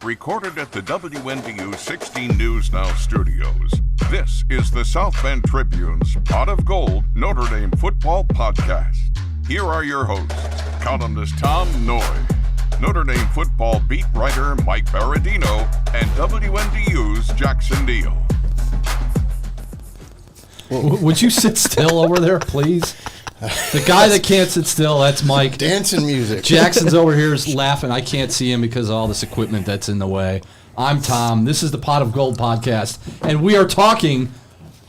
Recorded at the WNDU 16 News Now studios, this is the South Bend Tribune's Pot of Gold Notre Dame Football Podcast. Here are your hosts, columnist Tom Noy, Notre Dame football beat writer Mike Baradino, and WNDU's Jackson Neal. Would you sit still over there, please? The guy that can't sit still, that's Mike. Dancing music. Jackson's over here is laughing. I can't see him because of all this equipment that's in the way. I'm Tom. This is the Pot of Gold podcast, and we are talking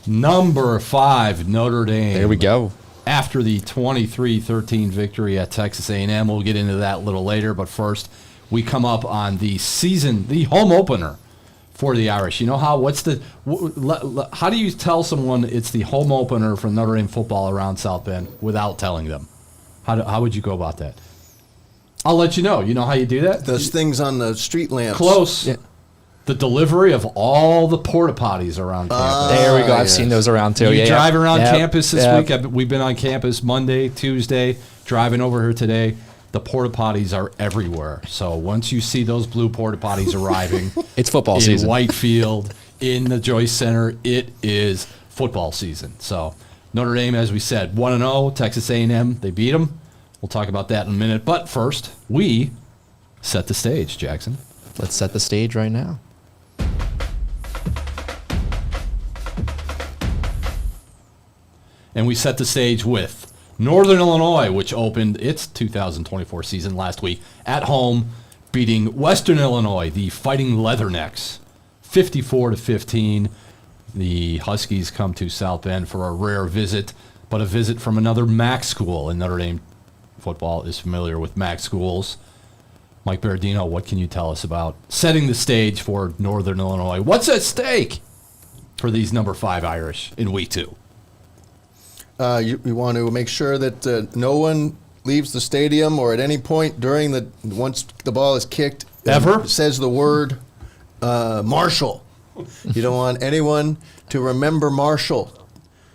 number 5 Notre Dame. There we go. After the 23-13 victory at Texas A&M. We'll get into that a little later, but first we come up on the home opener for the Irish. You know how? How do you tell someone it's the home opener for Notre Dame football around South Bend without telling them? How would you go about that? I'll let you know. You know how you do that? Those things on the street lamps. Close. Yeah. The delivery of all the porta potties around campus. There we go. I've seen those around too. You drive around campus this week. We've been on campus Monday, Tuesday, driving over here today. The porta potties are everywhere. So once you see those blue porta potties arriving, it's football in season. Whitefield, in the Joyce Center, it is football season. So Notre Dame, as we said, 1-0. Texas A&M, they beat them. We'll talk about that in a minute. But first, we set the stage, Jackson. Let's set the stage right now. And we set the stage with Northern Illinois, which opened its 2024 season last week at home, beating Western Illinois, the Fighting Leathernecks, 54-15. The Huskies come to South Bend for a rare visit, but a visit from another MAC school. And Notre Dame football is familiar with MAC schools. Mike Baradino, what can you tell us about setting the stage for Northern Illinois? What's at stake for these number 5 Irish in week 2? You want to make sure that no one leaves the stadium or at any point once the ball is kicked, ever says the word Marshall. You don't want anyone to remember Marshall.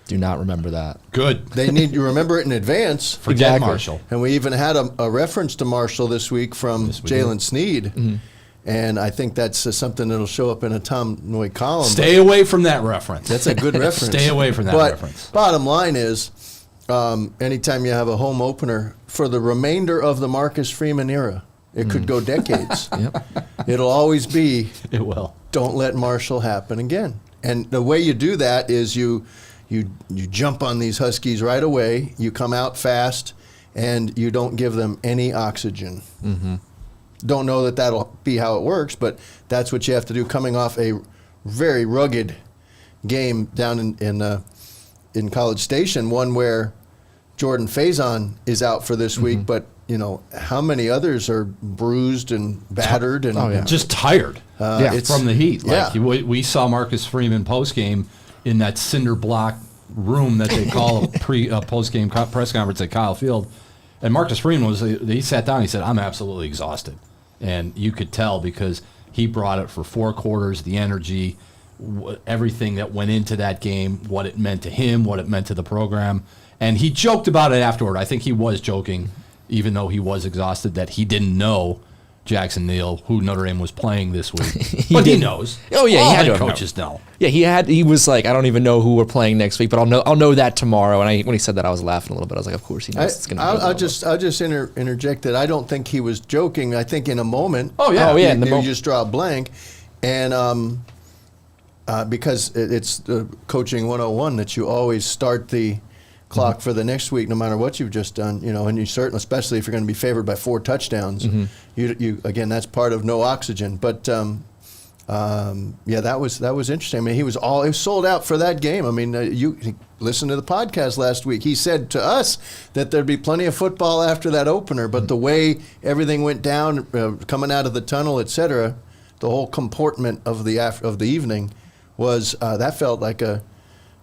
Do not remember that. Good. They need to remember it in advance. Forget Marshall. And we even had a reference to Marshall this week from Jalen Sneed. Mm-hmm. And I think that's something that'll show up in a Tom Noy column. Stay away from that reference. That's a good reference. Stay away from that reference. Bottom line is, anytime you have a home opener, for the remainder of the Marcus Freeman era, it could go decades. Yep. It'll always be, it will. Don't let Marshall happen again. And the way you do that is you jump on these Huskies right away, you come out fast, and you don't give them any oxygen. Mm-hmm. Don't know that that'll be how it works, but that's what you have to do coming off a very rugged game down in College Station, one where Jordan Faison is out for this week, but how many others are bruised and battered and just tired from the heat. We saw Marcus Freeman postgame in that cinder block room that they call a post-game press conference at Kyle Field, and Marcus Freeman he sat down, he said, "I'm absolutely exhausted." And you could tell because he brought it for 4 quarters, the energy, everything that went into that game, what it meant to him, what it meant to the program. And he joked about it afterward. I think he was joking, even though he was exhausted, that he didn't know, Jackson Neal, who Notre Dame was playing this week. But he knows. Oh, yeah. All head coaches know. Yeah, he was like, I don't even know who we're playing next week, but I'll know that tomorrow. And when he said that, I was laughing a little bit. I was like, of course he knows it's going to be. I'll just interject that I don't think he was joking. I think in a moment. Oh, yeah. You just draw a blank. And because it's coaching 101 that you always start the clock for the next week, no matter what you've just done, and you certainly, especially if you're going to be favored by 4 touchdowns, you again, that's part of no oxygen. But that was interesting. I mean, he was sold out for that game. I mean, you listened to the podcast last week. He said to us that there'd be plenty of football after that opener, but the way everything went down, coming out of the tunnel, etc., the whole comportment of the evening was that felt like a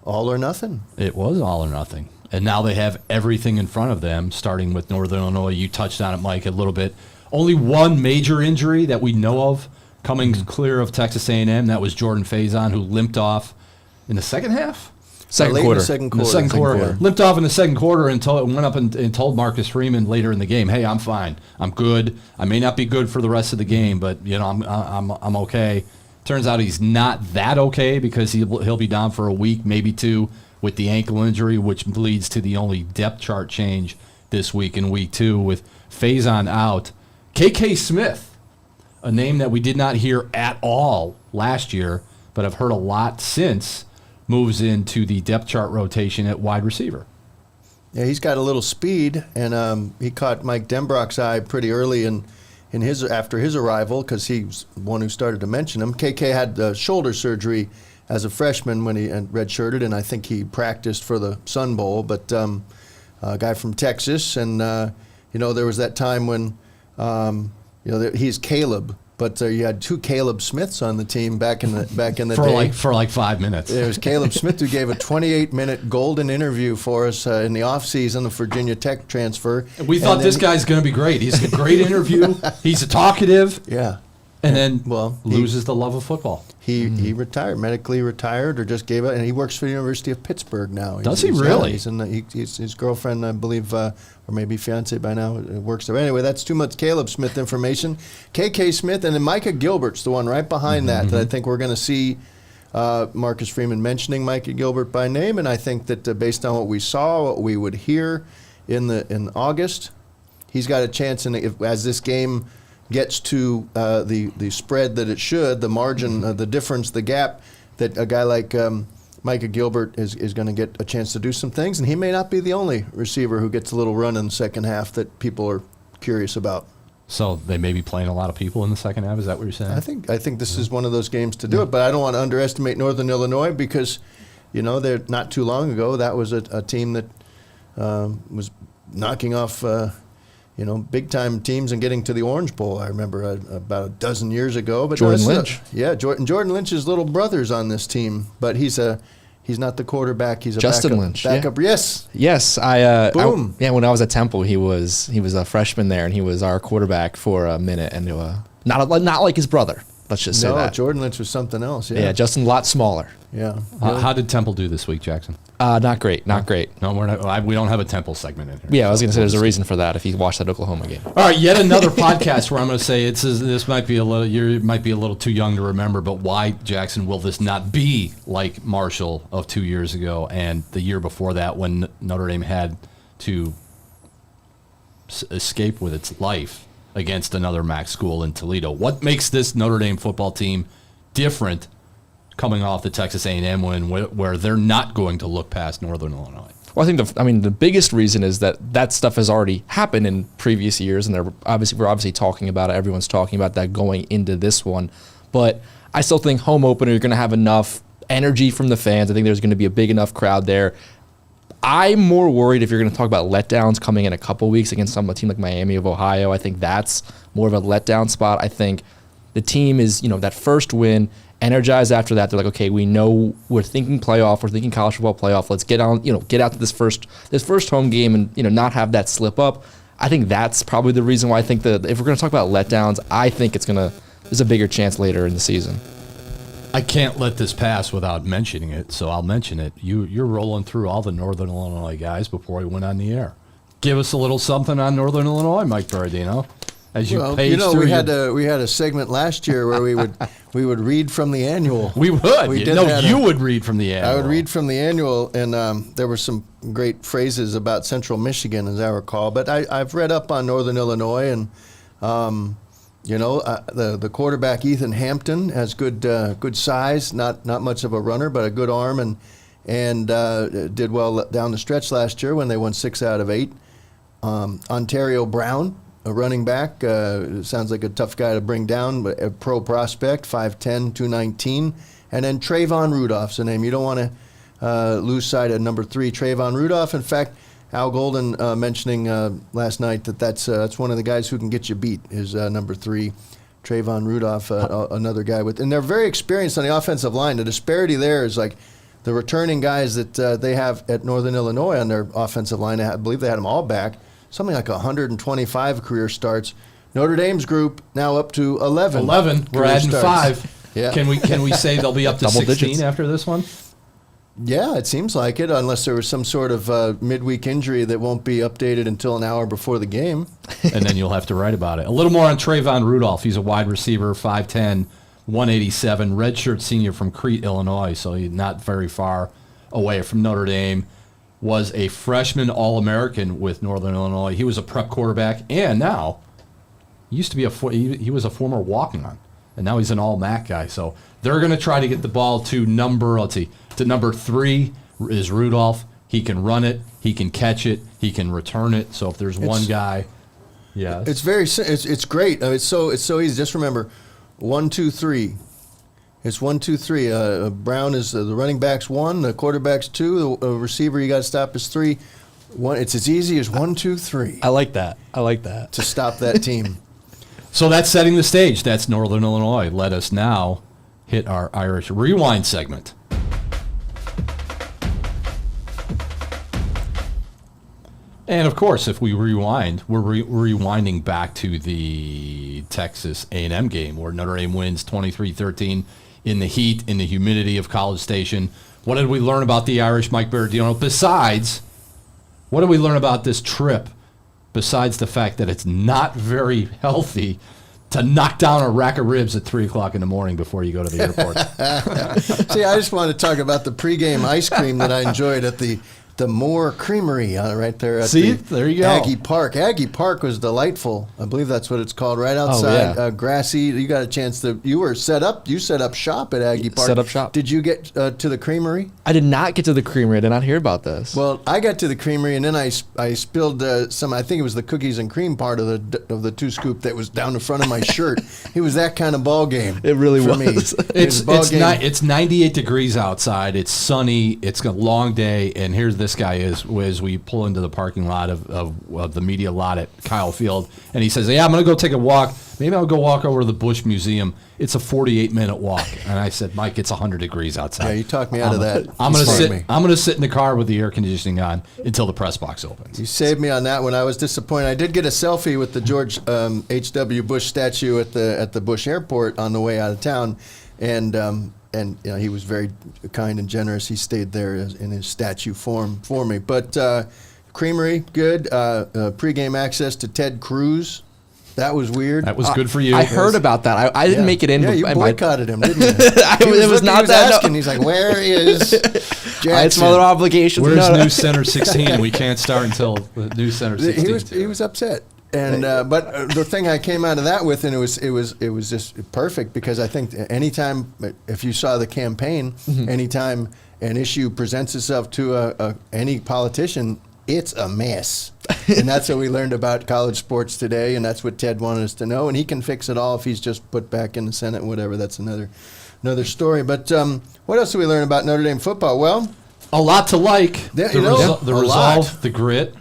all or nothing. It was all or nothing. And now they have everything in front of them, starting with Northern Illinois. You touched on it, Mike, a little bit. Only one major injury that we know of coming clear of Texas A&M. That was Jordan Faison, who limped off in the second half. Second late quarter. In the second quarter. Limped off in the second quarter and went up and told Marcus Freeman later in the game, "Hey, I'm fine. I'm good. I may not be good for the rest of the game, but I'm okay." Turns out he's not that okay because he'll be down for a week, maybe two, with the ankle injury, which leads to the only depth chart change this week in week 2 with Faison out. KK Smith, a name that we did not hear at all last year, but I've heard a lot since, moves into the depth chart rotation at wide receiver. Yeah, he's got a little speed, and he caught Mike Denbrock's eye pretty early after his arrival because he's the one who started to mention him. KK had shoulder surgery as a freshman when he redshirted, and I think he practiced for the Sun Bowl. But a guy from Texas, and there was that time when he's Caleb. But you had 2 Caleb Smiths on the team back in the day. For like 5 minutes. It was Caleb Smith who gave a 28-minute golden interview for us in the offseason, the Virginia Tech transfer. We thought this guy's going to be great. He's a great interview. He's talkative. Yeah. And then loses the love of football. He retired, medically retired, or just gave it, and he works for the University of Pittsburgh now. Does he really? His girlfriend, I believe, or maybe fiance by now, works there. Anyway, that's too much Caleb Smith information. KK Smith, and then Micah Gilbert's the one right behind that I think we're going to see Marcus Freeman mentioning Micah Gilbert by name, and I think that based on what we saw, what we would hear in August, he's got a chance as this game gets to the spread that it should, the margin, the difference, the gap, that a guy like Micah Gilbert is going to get a chance to do some things, and he may not be the only receiver who gets a little run in the second half that people are curious about. So they may be playing a lot of people in the second half. Is that what you're saying? I think this is one of those games to do it, but I don't want to underestimate Northern Illinois because, they're not too long ago that was a team that was knocking off big-time teams and getting to the Orange Bowl. I remember about a dozen years ago. But Jordan Lynch. Jordan Lynch's little brother's on this team, but he's not the quarterback. He's a Justin Lynch. Backup. Yeah. Yes. Boom. When I was at Temple, he was a freshman there, and he was our quarterback for a minute, and not like his brother. Let's just say that. No, Jordan Lynch was something else. Yeah, Justin a lot smaller. Yeah. How did Temple do this week, Jackson? Not great. Not great. No, we don't have a Temple segment in here. Yeah, I was going to say there's a reason for that if you watched that Oklahoma game. All right, yet another podcast where I'm going to say this might be a little, you might be a little too young to remember, but why, Jackson, will this not be like Marshall of 2 years ago and the year before that when Notre Dame had to escape with its life against another MAC school in Toledo? What makes this Notre Dame football team different coming off the Texas A&M win where they're not going to look past Northern Illinois? Well, I think the biggest reason is that stuff has already happened in previous years, and we're obviously talking about it. Everyone's talking about that going into this one. But I still think home opener, you're going to have enough energy from the fans. I think there's going to be a big enough crowd there. I'm more worried if you're going to talk about letdowns coming in a couple weeks against a team like Miami of Ohio. I think that's more of a letdown spot. I think the team is, that first win, energized after that. They're like, okay, we know we're thinking playoff, we're thinking college football playoff. Let's get out to this first home game and, not have that slip up. I think that's probably the reason why I think that if we're going to talk about letdowns, I think there's a bigger chance later in the season. I can't let this pass without mentioning it, so I'll mention it. You're rolling through all the Northern Illinois guys before we went on the air. Give us a little something on Northern Illinois, Mike Berardino. As you page through we had a segment last year where we would read from the annual. We would. You would read from the annual. I would read from the annual, and there were some great phrases about Central Michigan, as I recall. But I've read up on Northern Illinois, and the quarterback Ethan Hampton has good size, not much of a runner, but a good arm, and did well down the stretch last year when they won 6 out of 8. Ontario Brown, a running back, sounds like a tough guy to bring down, but a pro prospect, 5'10", 219. And then Trayvon Rudolph's the name. You don't want to lose sight of number 3, Trayvon Rudolph. In fact, Al Golden mentioning last night that's one of the guys who can get you beat is number 3, Trayvon Rudolph, another guy and they're very experienced on the offensive line. The disparity there is like the returning guys that they have at Northern Illinois on their offensive line. I believe they had them all back. Something like 125 career starts. Notre Dame's group now up to 11. 11. We're adding starts. 5. Yeah. Can we say they'll be up to 16 digits after this one? Yeah, it seems like it, unless there was some sort of midweek injury that won't be updated until an hour before the game. And then you'll have to write about it. A little more on Trayvon Rudolph. He's a wide receiver, 5'10", 187, redshirt senior from Crete, Illinois, so he's not very far away from Notre Dame. Was a freshman All-American with Northern Illinois. He was a prep quarterback, and now he used to be he was a former walk-on, and now he's an All-MAC guy. So they're going to try to get the ball to number 3 is Rudolph. He can run it, he can catch it, he can return it. So if there's one guy, yeah, it's great. It's so easy. Just remember, 1, 2, 3. It's 1, 2, 3. Brown is the running back's 1, the quarterback's 2, the receiver you got to stop is 3. It's as easy as 1, 2, 3. I like that. To stop that team. So that's setting the stage. That's Northern Illinois. Let us now hit our Irish Rewind segment. And, of course, if we rewind, we're rewinding back to the Texas A&M game where Notre Dame wins 23-13 in the heat, in the humidity of College Station. What did we learn about the Irish, Mike Berardino? Besides, what did we learn about this trip besides the fact that it's not very healthy to knock down a rack of ribs at 3 o'clock in the morning before you go to the airport? See, I just want to talk about the pregame ice cream that I enjoyed at the Moore Creamery right there at there you go. Aggie Park. Aggie Park was delightful. I believe that's what it's called, right outside. Oh, yeah. Grassy. You got a chance you set up shop at Aggie Park. Set up shop. Did you get to the Creamery? I did not get to the Creamery. I did not hear about this. Well, I got to the Creamery, and then I spilled some, I think it was the cookies and cream part of the 2-scoop that was down the front of my shirt. It was that kind of ball game. It really for was. Me. It's 98 degrees outside. It's sunny. It's a long day, and here's this guy as we pull into the parking lot of the media lot at Kyle Field, and he says, "Yeah, I'm going to go take a walk. Maybe I'll go walk over to the Bush Museum. It's a 48-minute walk." And I said, "Mike, it's 100 degrees outside." Yeah, you talked me out of that. I'm going to sit in the car with the air conditioning on until the press box opens. You saved me on that one. I was disappointed. I did get a selfie with the George H.W. Bush statue at the Bush Airport on the way out of town, and he was very kind and generous. He stayed there in his statue form for me. But Creamery, good. Pregame access to Ted Cruz. That was weird. That was good for you. I heard about that. I didn't make it in. Yeah, you boycotted him, didn't you? It was not that. Asking. He's like, "Where is Jackson?" I had some other obligations. Where's News Center 16? We can't start until News Center 16. He was upset. And but the thing I came out of that with, and it was just perfect, because I think anytime, if you saw the campaign, anytime an issue presents itself to any politician, it's a mess. And that's what we learned about college sports today, and that's what Ted wanted us to know. And he can fix it all if he's just put back in the Senate and whatever. That's another story. But what else did we learn about Notre Dame football? Well, a lot to like. The resolve, the grit,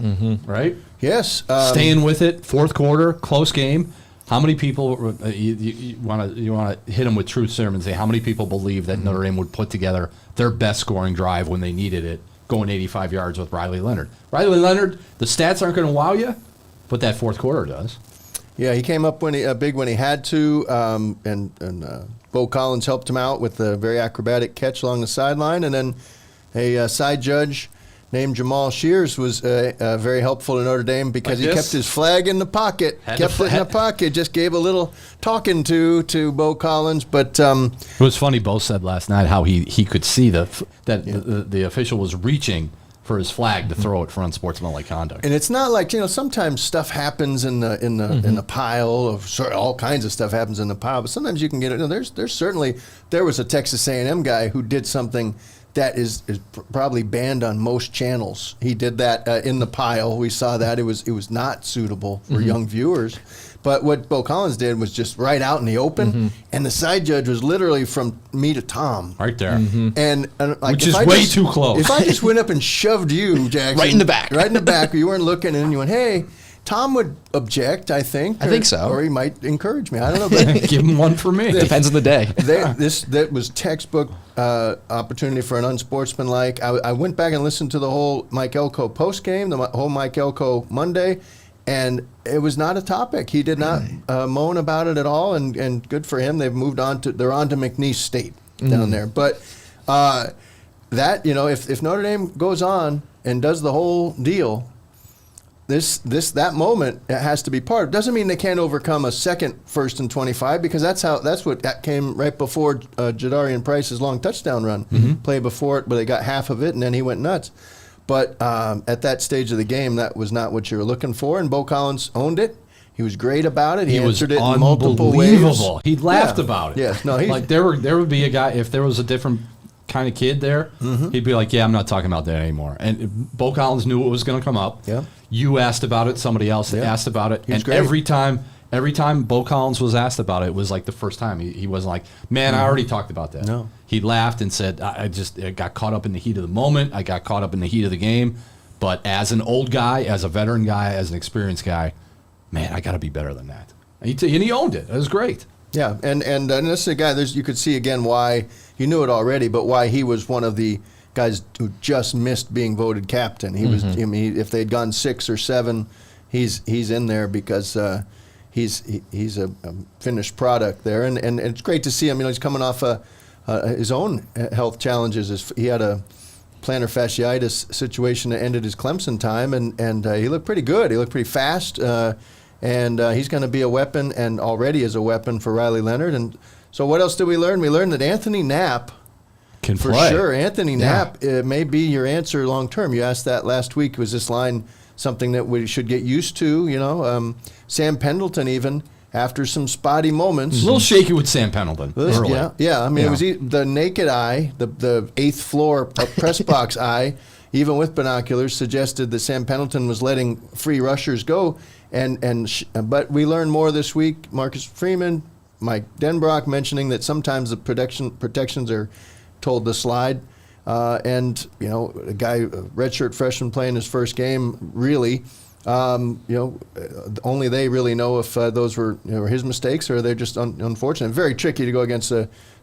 right? Yes. Staying with it, fourth quarter, close game. How many people, you want to hit them with truth serum and say, how many people believe that Notre Dame would put together their best scoring drive when they needed it, going 85 yards with Riley Leonard? Riley Leonard, the stats aren't going to wow you, but that fourth quarter does. Yeah, he came up big when he had to, and Bo Collins helped him out with a very acrobatic catch along the sideline, and then a side judge named Jamal Shears was very helpful to Notre Dame, because he kept his flag in the pocket. Just gave a little talking to Bo Collins. But it was funny. Bo said last night how he could see the official was reaching for his flag to throw it for unsportsmanlike conduct. And it's not like, sometimes stuff happens in the pile of all kinds of stuff happens in the pile, but sometimes you can get it. There was a Texas A&M guy who did something that is probably banned on most channels. He did that in the pile. We saw that. It was not suitable for young viewers. But what Bo Collins did was just right out in the open, and the side judge was literally from me to Tom. Right there. And which is way too close. If I just went up and shoved you, Jackson. Right in the back. Right in the back, where you weren't looking, and you went, hey, Tom would object, I think. I think so. Or he might encourage me. I don't know. But give him one for me. Depends on the day. That was textbook opportunity for an unsportsmanlike. I went back and listened to the whole Mike Elko post game, the whole Mike Elko Monday, and it was not a topic. He did not moan about it at all, and good for him. They've moved on they're on to McNeese State down there. But that, if Notre Dame goes on and does the whole deal, that moment has to be part of it. Doesn't mean they can't overcome a second 1st and 25, because that's what came right before Jadarian Price's long touchdown run. Play before it, but they got half of it, and then he went nuts. But at that stage of the game, that was not what you were looking for, and Bo Collins owned it. He was great about it. He answered it in multiple ways. He laughed about it. Yes, no, like there would be a guy, if there was a different kind of kid there, he'd be like, yeah, I'm not talking about that anymore. And Bo Collins knew it was going to come up. Yeah. You asked about it. Somebody else asked about it. And every time Bo Collins was asked about it, it was like the first time. He wasn't like, man, I already talked about that. No. He laughed and said, I got caught up in the heat of the moment. I got caught up in the heat of the game. But as an old guy, as a veteran guy, as an experienced guy, man, I got to be better than that. And he owned it. It was great. Yeah, and this is a guy, you could see again why, you knew it already, but why he was one of the guys who just missed being voted captain. He was, if they'd gone 6 or 7, he's in there because he's a finished product there, and it's great to see him. He's coming off his own health challenges. He had a plantar fasciitis situation that ended his Clemson time, and he looked pretty good. He looked pretty fast, and he's going to be a weapon, and already is a weapon for Riley Leonard. And so what else did we learn? We learned that Anthony Knapp can for play. Sure. Anthony Knapp may be your answer long term. You asked that last week. Was this line something that we should get used to? Sam Pendleton even, after some spotty moments. A little shaky with Sam Pendleton. Early. Yeah. I mean, it was the naked eye, the 8th floor press box eye, even with binoculars, suggested that Sam Pendleton was letting free rushers go. But we learned more this week. Marcus Freeman, Mike Denbrock mentioning that sometimes the protections are told to slide. A guy, a redshirt freshman playing his first game, really, only they really know if those were his mistakes or they're just unfortunate. Very tricky to go against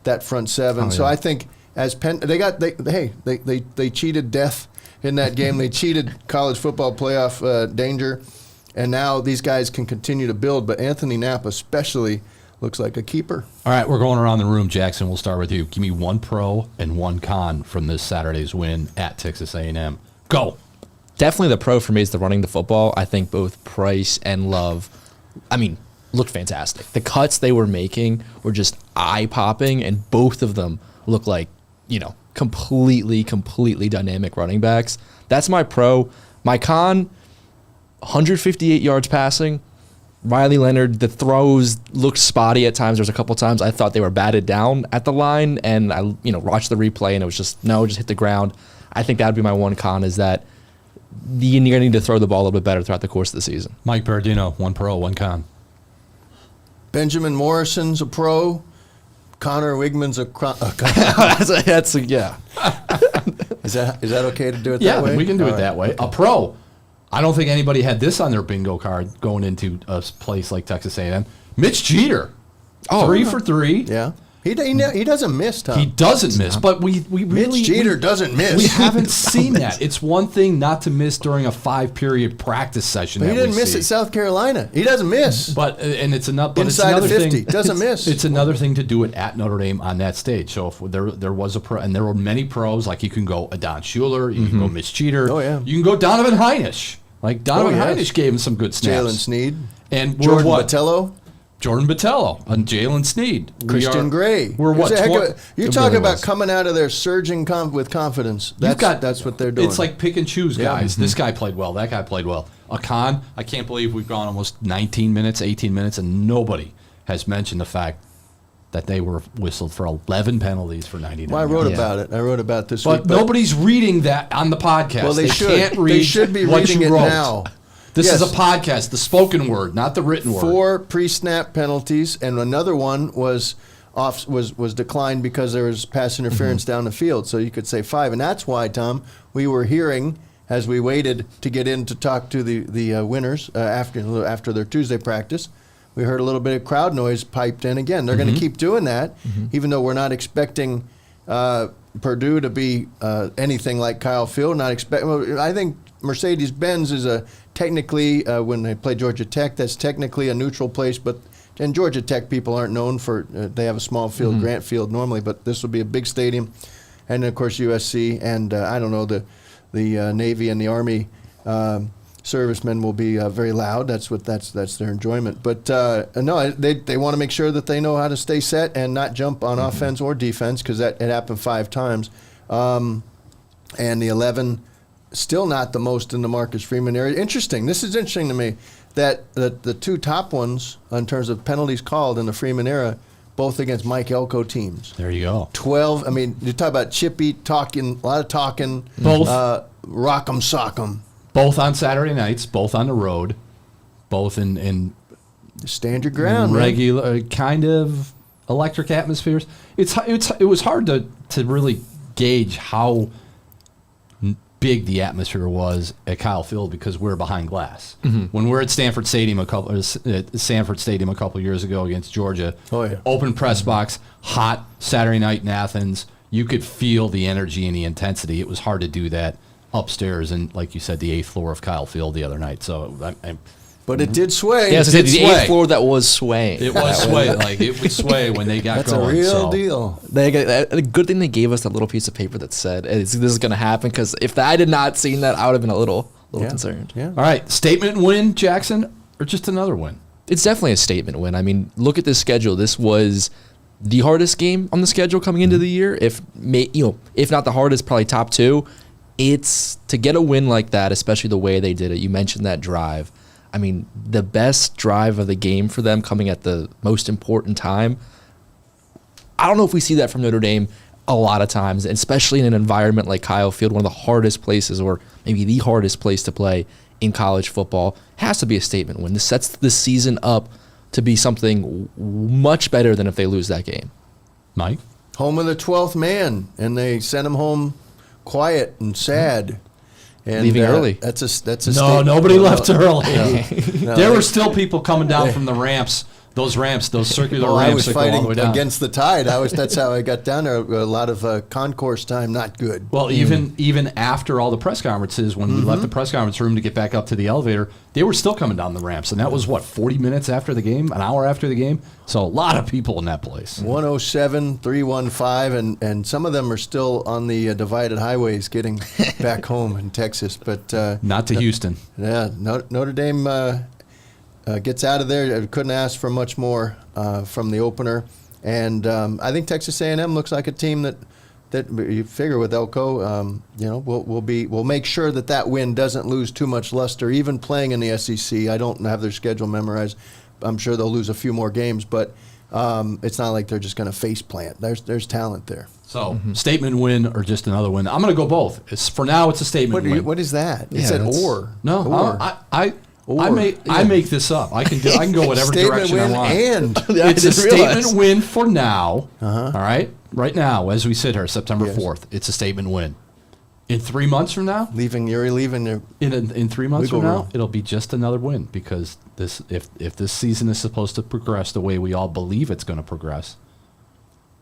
that front seven. So I think as they cheated death in that game. They cheated college football playoff danger, and now these guys can continue to build. But Anthony Knapp especially looks like a keeper. All right, we're going around the room. Jackson, we'll start with you. Give me one pro and one con from this Saturday's win at Texas A&M. Go. Definitely the pro for me is the running the football. I think both Price and Love, looked fantastic. The cuts they were making were just eye-popping, and both of them look like, completely dynamic running backs. That's my pro. My con, 158 yards passing. Riley Leonard, the throws looked spotty at times. There's a couple times I thought they were batted down at the line, and I watched the replay, and it was just hit the ground. I think that would be my one con, is that you're going to need to throw the ball a little bit better throughout the course of the season. Mike Berardino, one pro, one con. Benjamin Morrison's a pro. Connor Wigman's a con. Yeah. Is that okay to do it that way? Yeah, we can do it that way. A pro. I don't think anybody had this on their bingo card going into a place like Texas A&M. Mitch Jeter, 3 for 3. Yeah, he doesn't miss, Tom. He doesn't miss, but we really Mitch Jeter doesn't miss. We haven't seen that. It's one thing not to miss during a 5-period practice session. But he didn't miss at South Carolina. He doesn't miss. But it's another inside the 50 thing. Doesn't miss. It's another thing to do it at Notre Dame on that stage. So if there was a pro, and there were many pros, like you can go Adon Schuler, you can go Mitch Jeter, you can go Donovan Heinisch. Like Donovan Heinisch gave him some good snaps. Jalen Sneed. And Jordan Botello. And Jalen Sneed. Christian Gray. We're what? You're talking about coming out of there surging with confidence. That's what they're doing. It's like pick and choose guys. This guy played well. That guy played well. A con, I can't believe we've gone almost 19 minutes, 18 minutes, and nobody has mentioned the fact that they were whistled for 11 penalties for 99 Well, I wrote about it. I wrote about this week. But nobody's reading that on the podcast. Well, they should. Can't read They should be what reading you it wrote. now. This is a podcast, the spoken word, not the written word. 4 pre-snap penalties, and another one was declined because there was pass interference down the field. So you could say 5, and that's why, Tom, we were hearing as we waited to get in to talk to the winners after their Tuesday practice. We heard a little bit of crowd noise piped in again. They're going to keep doing that, even though we're not expecting Purdue to be anything like Kyle Field. I think Mercedes-Benz is technically, when they play Georgia Tech, that's technically a neutral place. And Georgia Tech people aren't known for, they have a small field, Grant Field normally, but this will be a big stadium. and of course USC, and I don't know, the Navy and the Army servicemen will be very loud. That's their enjoyment. But no, they want to make sure that they know how to stay set and not jump on offense or defense, because it happened 5 times. And the 11, still not the most in the Marcus Freeman area. Interesting. This is interesting to me that the 2 top ones in terms of penalties called in the Freeman era, both against Mike Elko teams. There you go. 12. I mean, you talk about chippy talking, a lot of talking. Both. Rock 'em, sock 'em. Both on Saturday nights, both on the road, both in stand your ground, regular kind of electric atmospheres. It was hard to really gauge how big the atmosphere was at Kyle Field because we're behind glass. When we're at Sanford Stadium a couple years ago against Georgia, open press box, hot Saturday night in Athens, you could feel the energy and the intensity. It was hard to do that upstairs and, like you said, the 8th floor of Kyle Field the other night. So, but it did sway. Yes, it did the 8th floor that was swaying. It was sway. Like it would sway when they got That's going. That's a real deal. A good thing they gave us that little piece of paper that said this is going to happen, because if I did not seen that, I would have been a little concerned. Yeah. All right, statement win, Jackson, or just another win? It's definitely a statement win. I mean, look at this schedule. This was the hardest game on the schedule coming into the year. If not the hardest, probably top 2. It's to get a win like that, especially the way they did it. You mentioned that drive. I mean, the best drive of the game for them coming at the most important time. I don't know if we see that from Notre Dame a lot of times, especially in an environment like Kyle Field, one of the hardest places, or maybe the hardest place to play in college football. Has to be a statement win. This sets the season up to be something much better than if they lose that game. Mike? Home of the 12th man, and they sent him home quiet and sad. And, leaving early. That's a no, nobody left early. No, there were still people coming down from the ramps. Those circular ramps. I was that go all the way fighting down. against the tide. That's how I got down there. A lot of concourse time, not good. Well, even after all the press conferences, when we left the press conference room to get back up to the elevator, they were still coming down the ramps, and that was 40 minutes after the game, an hour after the game. So a lot of people in that place. 107, 315, and some of them are still on the divided highways getting back home in Texas, but not to Houston. Yeah, Notre Dame gets out of there. Couldn't ask for much more from the opener, and I think Texas A&M looks like a team that you figure with Elko, we'll make sure that win doesn't lose too much luster. Even playing in the SEC, I don't have their schedule memorized. I'm sure they'll lose a few more games, but it's not like they're just going to face plant. There's talent there. So statement win or just another win? I'm going to go both. For now, it's a statement win. What is that? Yeah, it said or. No, or. I make this up. I can go whatever direction I want. And it's a statement win for now. All right, right now as we sit here, September 4th, it's a statement win. In 3 months from now, you're leaving there. In 3 months from now, it'll be just another win, because if this season is supposed to progress the way we all believe it's going to progress,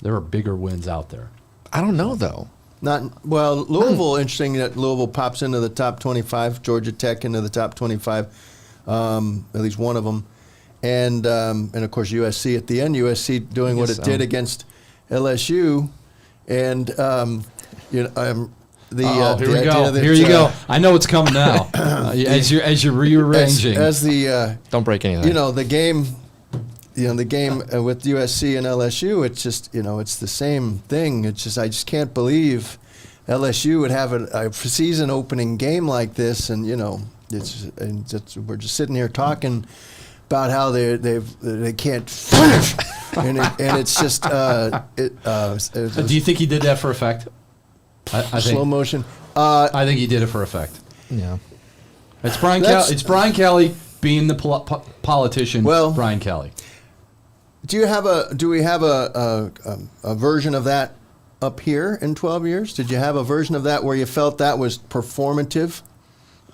there are bigger wins out there. I don't know though. Louisville. Interesting that Louisville pops into the top 25. Georgia Tech into the top 25. At least one of them, and of course USC at the end. USC doing what it did against LSU, and here we go. Here you go. I know it's coming now. As you're rearranging. Don't break any of that. The game. The game with USC and LSU. It's just it's the same thing. It's just I just can't believe LSU would have a season opening game like this, and we're just sitting here talking about how they can't finish, and it's just. Do you think he did that for effect? I think, slow motion. I think he did it for effect. Yeah, it's Brian. It's Brian Kelly being the politician. Well, Brian Kelly. Do we have a version of that up here in 12 years? Did you have a version of that where you felt that was performative?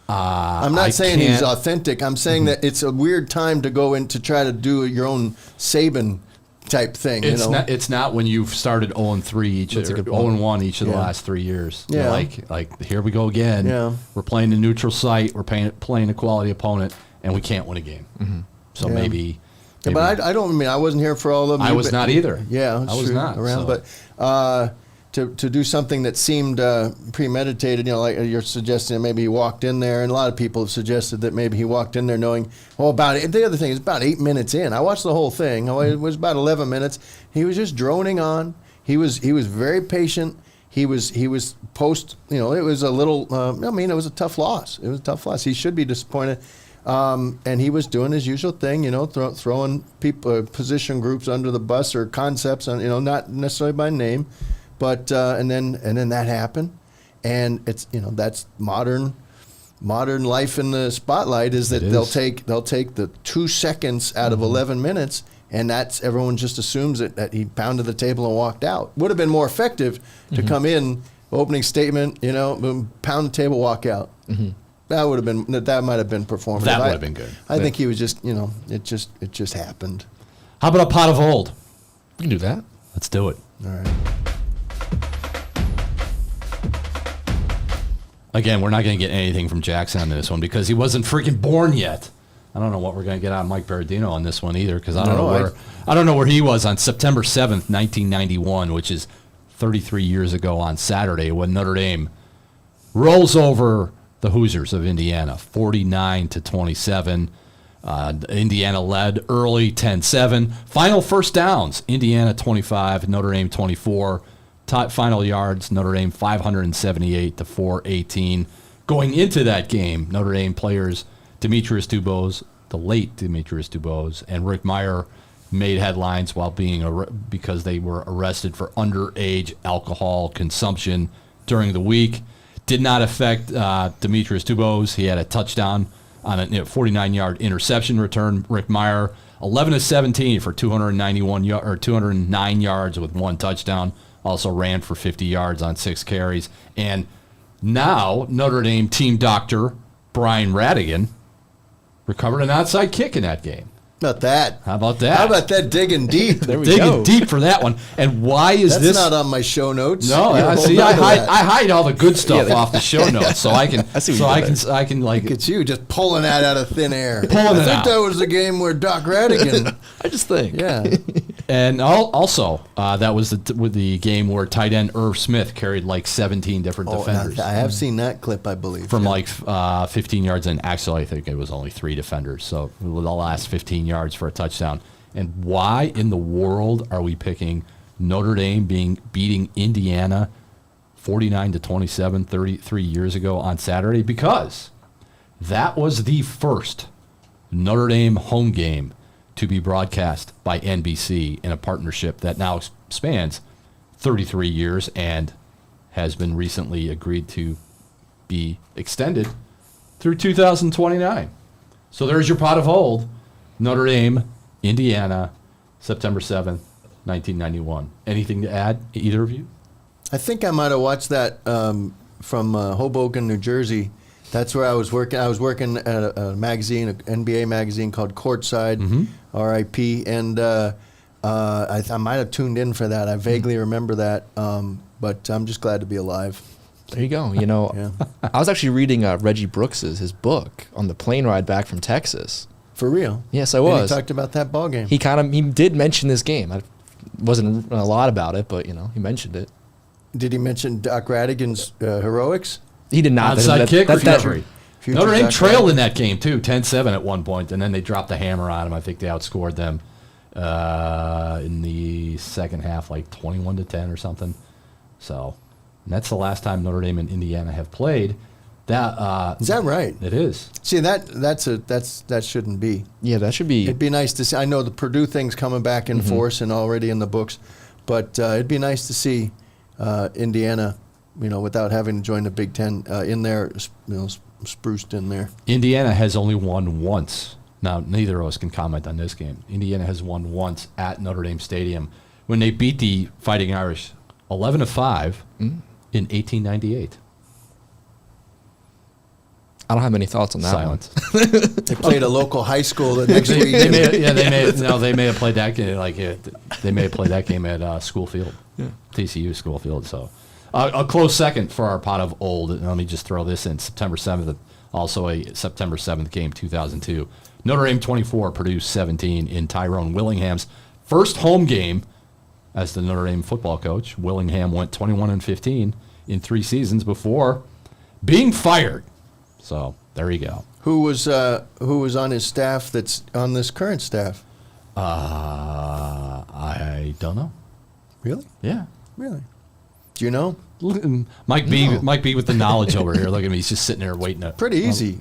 I'm not saying he's authentic. I'm saying that it's a weird time to go in to try to do your own Saban type thing. It's not when you've started 0-3 each, or 0-1 each of the last 3 years. Yeah. Like here we go again. Yeah. We're playing a neutral site. We're playing a quality opponent, and we can't win a game. Mm-hmm. So maybe. But I wasn't here for all of them. I was not either. Yeah, I was not around. So. But to do something that seemed premeditated, like you're suggesting that maybe he walked in there, and a lot of people have suggested that maybe he walked in there knowing, the other thing is about 8 minutes in. I watched the whole thing. It was about 11 minutes. He was just droning on. He was very patient. He was post, it was a little, it was a tough loss. It was a tough loss. He should be disappointed. And he was doing his usual thing, throwing people, position groups under the bus or concepts, not necessarily by name. But and then that happened, and it's that's modern life in the spotlight is that they'll take the 2 seconds out of 11 minutes, and that's everyone just assumes that he pounded the table and walked out. Would have been more effective to come in, opening statement, boom, pound the table, walk out. That might have been performative. That would have been good. I think he was just it just happened. How about a pot of old? We can do that. Let's do it. All right. Again, we're not going to get anything from Jackson on this one because he wasn't freaking born yet. I don't know what we're going to get out of Mike Berardino on this one either because I don't know where he was on September 7th, 1991, which is 33 years ago on Saturday when Notre Dame rolls over the Hoosiers of Indiana, 49-27. Indiana led early, 10-7. Final first downs, Indiana 25, Notre Dame 24. Final yards, Notre Dame 578 to 418. Going into that game, Notre Dame players Demetrius Dubose, the late Demetrius Dubose, and Rick Meyer made headlines while because they were arrested for underage alcohol consumption during the week. Did not affect Demetrius Dubose. He had a touchdown on a 49-yard interception return. Rick Meyer 11-17 for 209 yards with 1 touchdown. Also ran for 50 yards on 6 carries. And now Notre Dame team doctor Brian Radigan recovered an onside kick in that game. How about that? How about that? How about that digging deep? There we Digging go. deep for that one. And why is That's this? not on my show notes. No, I hide all the good stuff off the show notes so I can Look at you just pulling that out of thin air. I think that was the game where Doc Radigan. I just think. Yeah. And also, that was the game where tight end Irv Smith carried like 17 different defenders. I have seen that clip, I believe. From 15 yards, and actually I think it was only 3 defenders. So the last 15 yards for a touchdown. And why in the world are we picking Notre Dame beating Indiana 49-27 33 years ago on Saturday? Because that was the first Notre Dame home game to be broadcast by NBC in a partnership that now spans 33 years and has been recently agreed to be extended through 2029. So there's your pot of old. Notre Dame, Indiana, September 7th, 1991. Anything to add, either of you? I think I might have watched that from Hoboken, New Jersey. That's where I was working. I was working at a magazine, an NBA magazine called Courtside, RIP, and I might have tuned in for that. I vaguely remember that, but I'm just glad to be alive. There you go. I was actually reading Reggie Brooks's his book on the plane ride back from Texas. For real? Yes, I was. And he talked about that ball game. He did mention this game. I wasn't a lot about it, but he mentioned it. Did he mention Doc Radigan's heroics? He did not. Onside kick or Future Notre Dame Doc trailed Radigan. in that game too, 10-7 at one point, and then they dropped the hammer on them. I think they outscored them in the second half, like 21-10 or something. So and that's the last time Notre Dame and Indiana have played. Is that right? It is. See, that shouldn't be. Yeah, that should be. It'd be nice to see. I know the Purdue thing's coming back in force and already in the books, but it'd be nice to see Indiana, without having to join the Big Ten, in there, spruced in there. Indiana has only won once. Now, neither of us can comment on this game. Indiana has won once at Notre Dame Stadium when they beat the Fighting Irish 11-5 in 1898. I don't have any thoughts on that. Silence. They played a local high school the next week. They may have played that game they may have played that game at School Field, TCU School Field. So a close second for our pot of old. And let me just throw this in: September 7th, also a September 7th game, 2002. Notre Dame 24, Purdue 17 in Tyrone Willingham's first home game as the Notre Dame football coach. Willingham went 21-15 in 3 seasons before being fired. So there you go. Who was on his staff that's on this current staff? I don't know. Really? Yeah. Really? Do you know? Mike B with the knowledge over here. Look at me. He's just sitting there waiting. Pretty easy.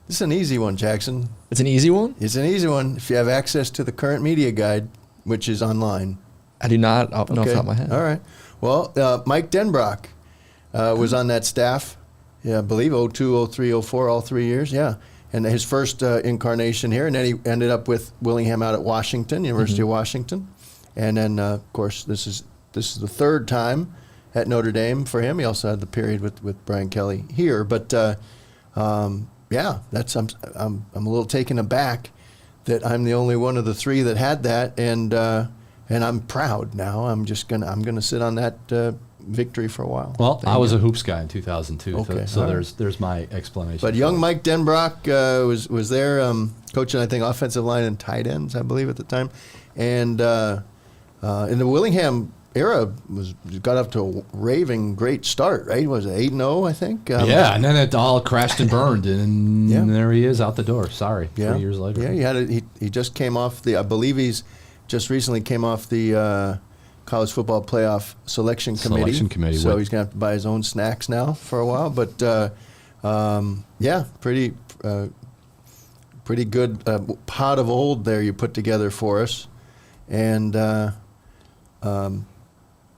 This is an easy one, Jackson. It's an easy one? It's an easy one if you have access to the current media guide, which is online. I do not off the top of my head. All right. Well, Mike Denbrock was on that staff, I believe 02, 03, 04, all 3 years, yeah. And his first incarnation here, and then he ended up with Willingham out at Washington, University of Washington. And then, of course, this is the third time at Notre Dame for him. He also had the period with Brian Kelly here. But, yeah, I'm a little taken aback that I'm the only one of the 3 that had that, and I'm proud now. I'm gonna sit on that victory for a while. Well, I was a hoops guy in 2002, okay, so right. there's my explanation. But young Mike Denbrock was there, coaching, I think, offensive line and tight ends, I believe, at the time, and in the Willingham era got up to a raving great start, right? Was it 8-0, I think? Yeah, and then it all crashed and burned, and there he is out the door. Sorry, 3 years later. Yeah, he just came off I believe he's just recently came off the college football playoff selection committee. So he's going to have to buy his own snacks now for a while. But, yeah, pretty good pot of old there you put together for us. And,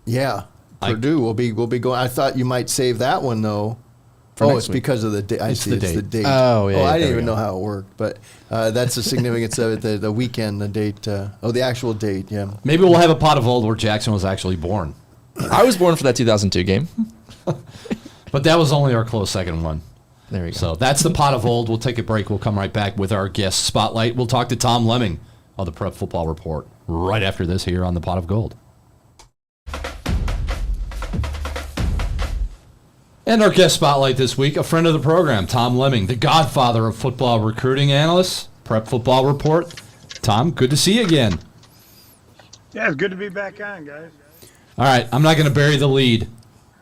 yeah, Purdue will be going. I thought you might save that one though. It's because of the date. I see it's the date. Oh, yeah. I didn't even know how it worked, but that's the significance of it. The weekend, the date. The actual date. Yeah. Maybe we'll have a pot of old where Jackson was actually born. I was born for that 2002 game. But that was only our close second one. There you go. So that's the pot of old. We'll take a break. We'll come right back with our guest spotlight. We'll talk to Tom Lemming of the Prep Football Report right after this here on the Pot of Gold. And our guest spotlight this week, a friend of the program, Tom Lemming, the godfather of football recruiting analysts, Prep Football Report. Tom, good to see you again. Yeah, it's good to be back on, guys. All right, I'm not going to bury the lead.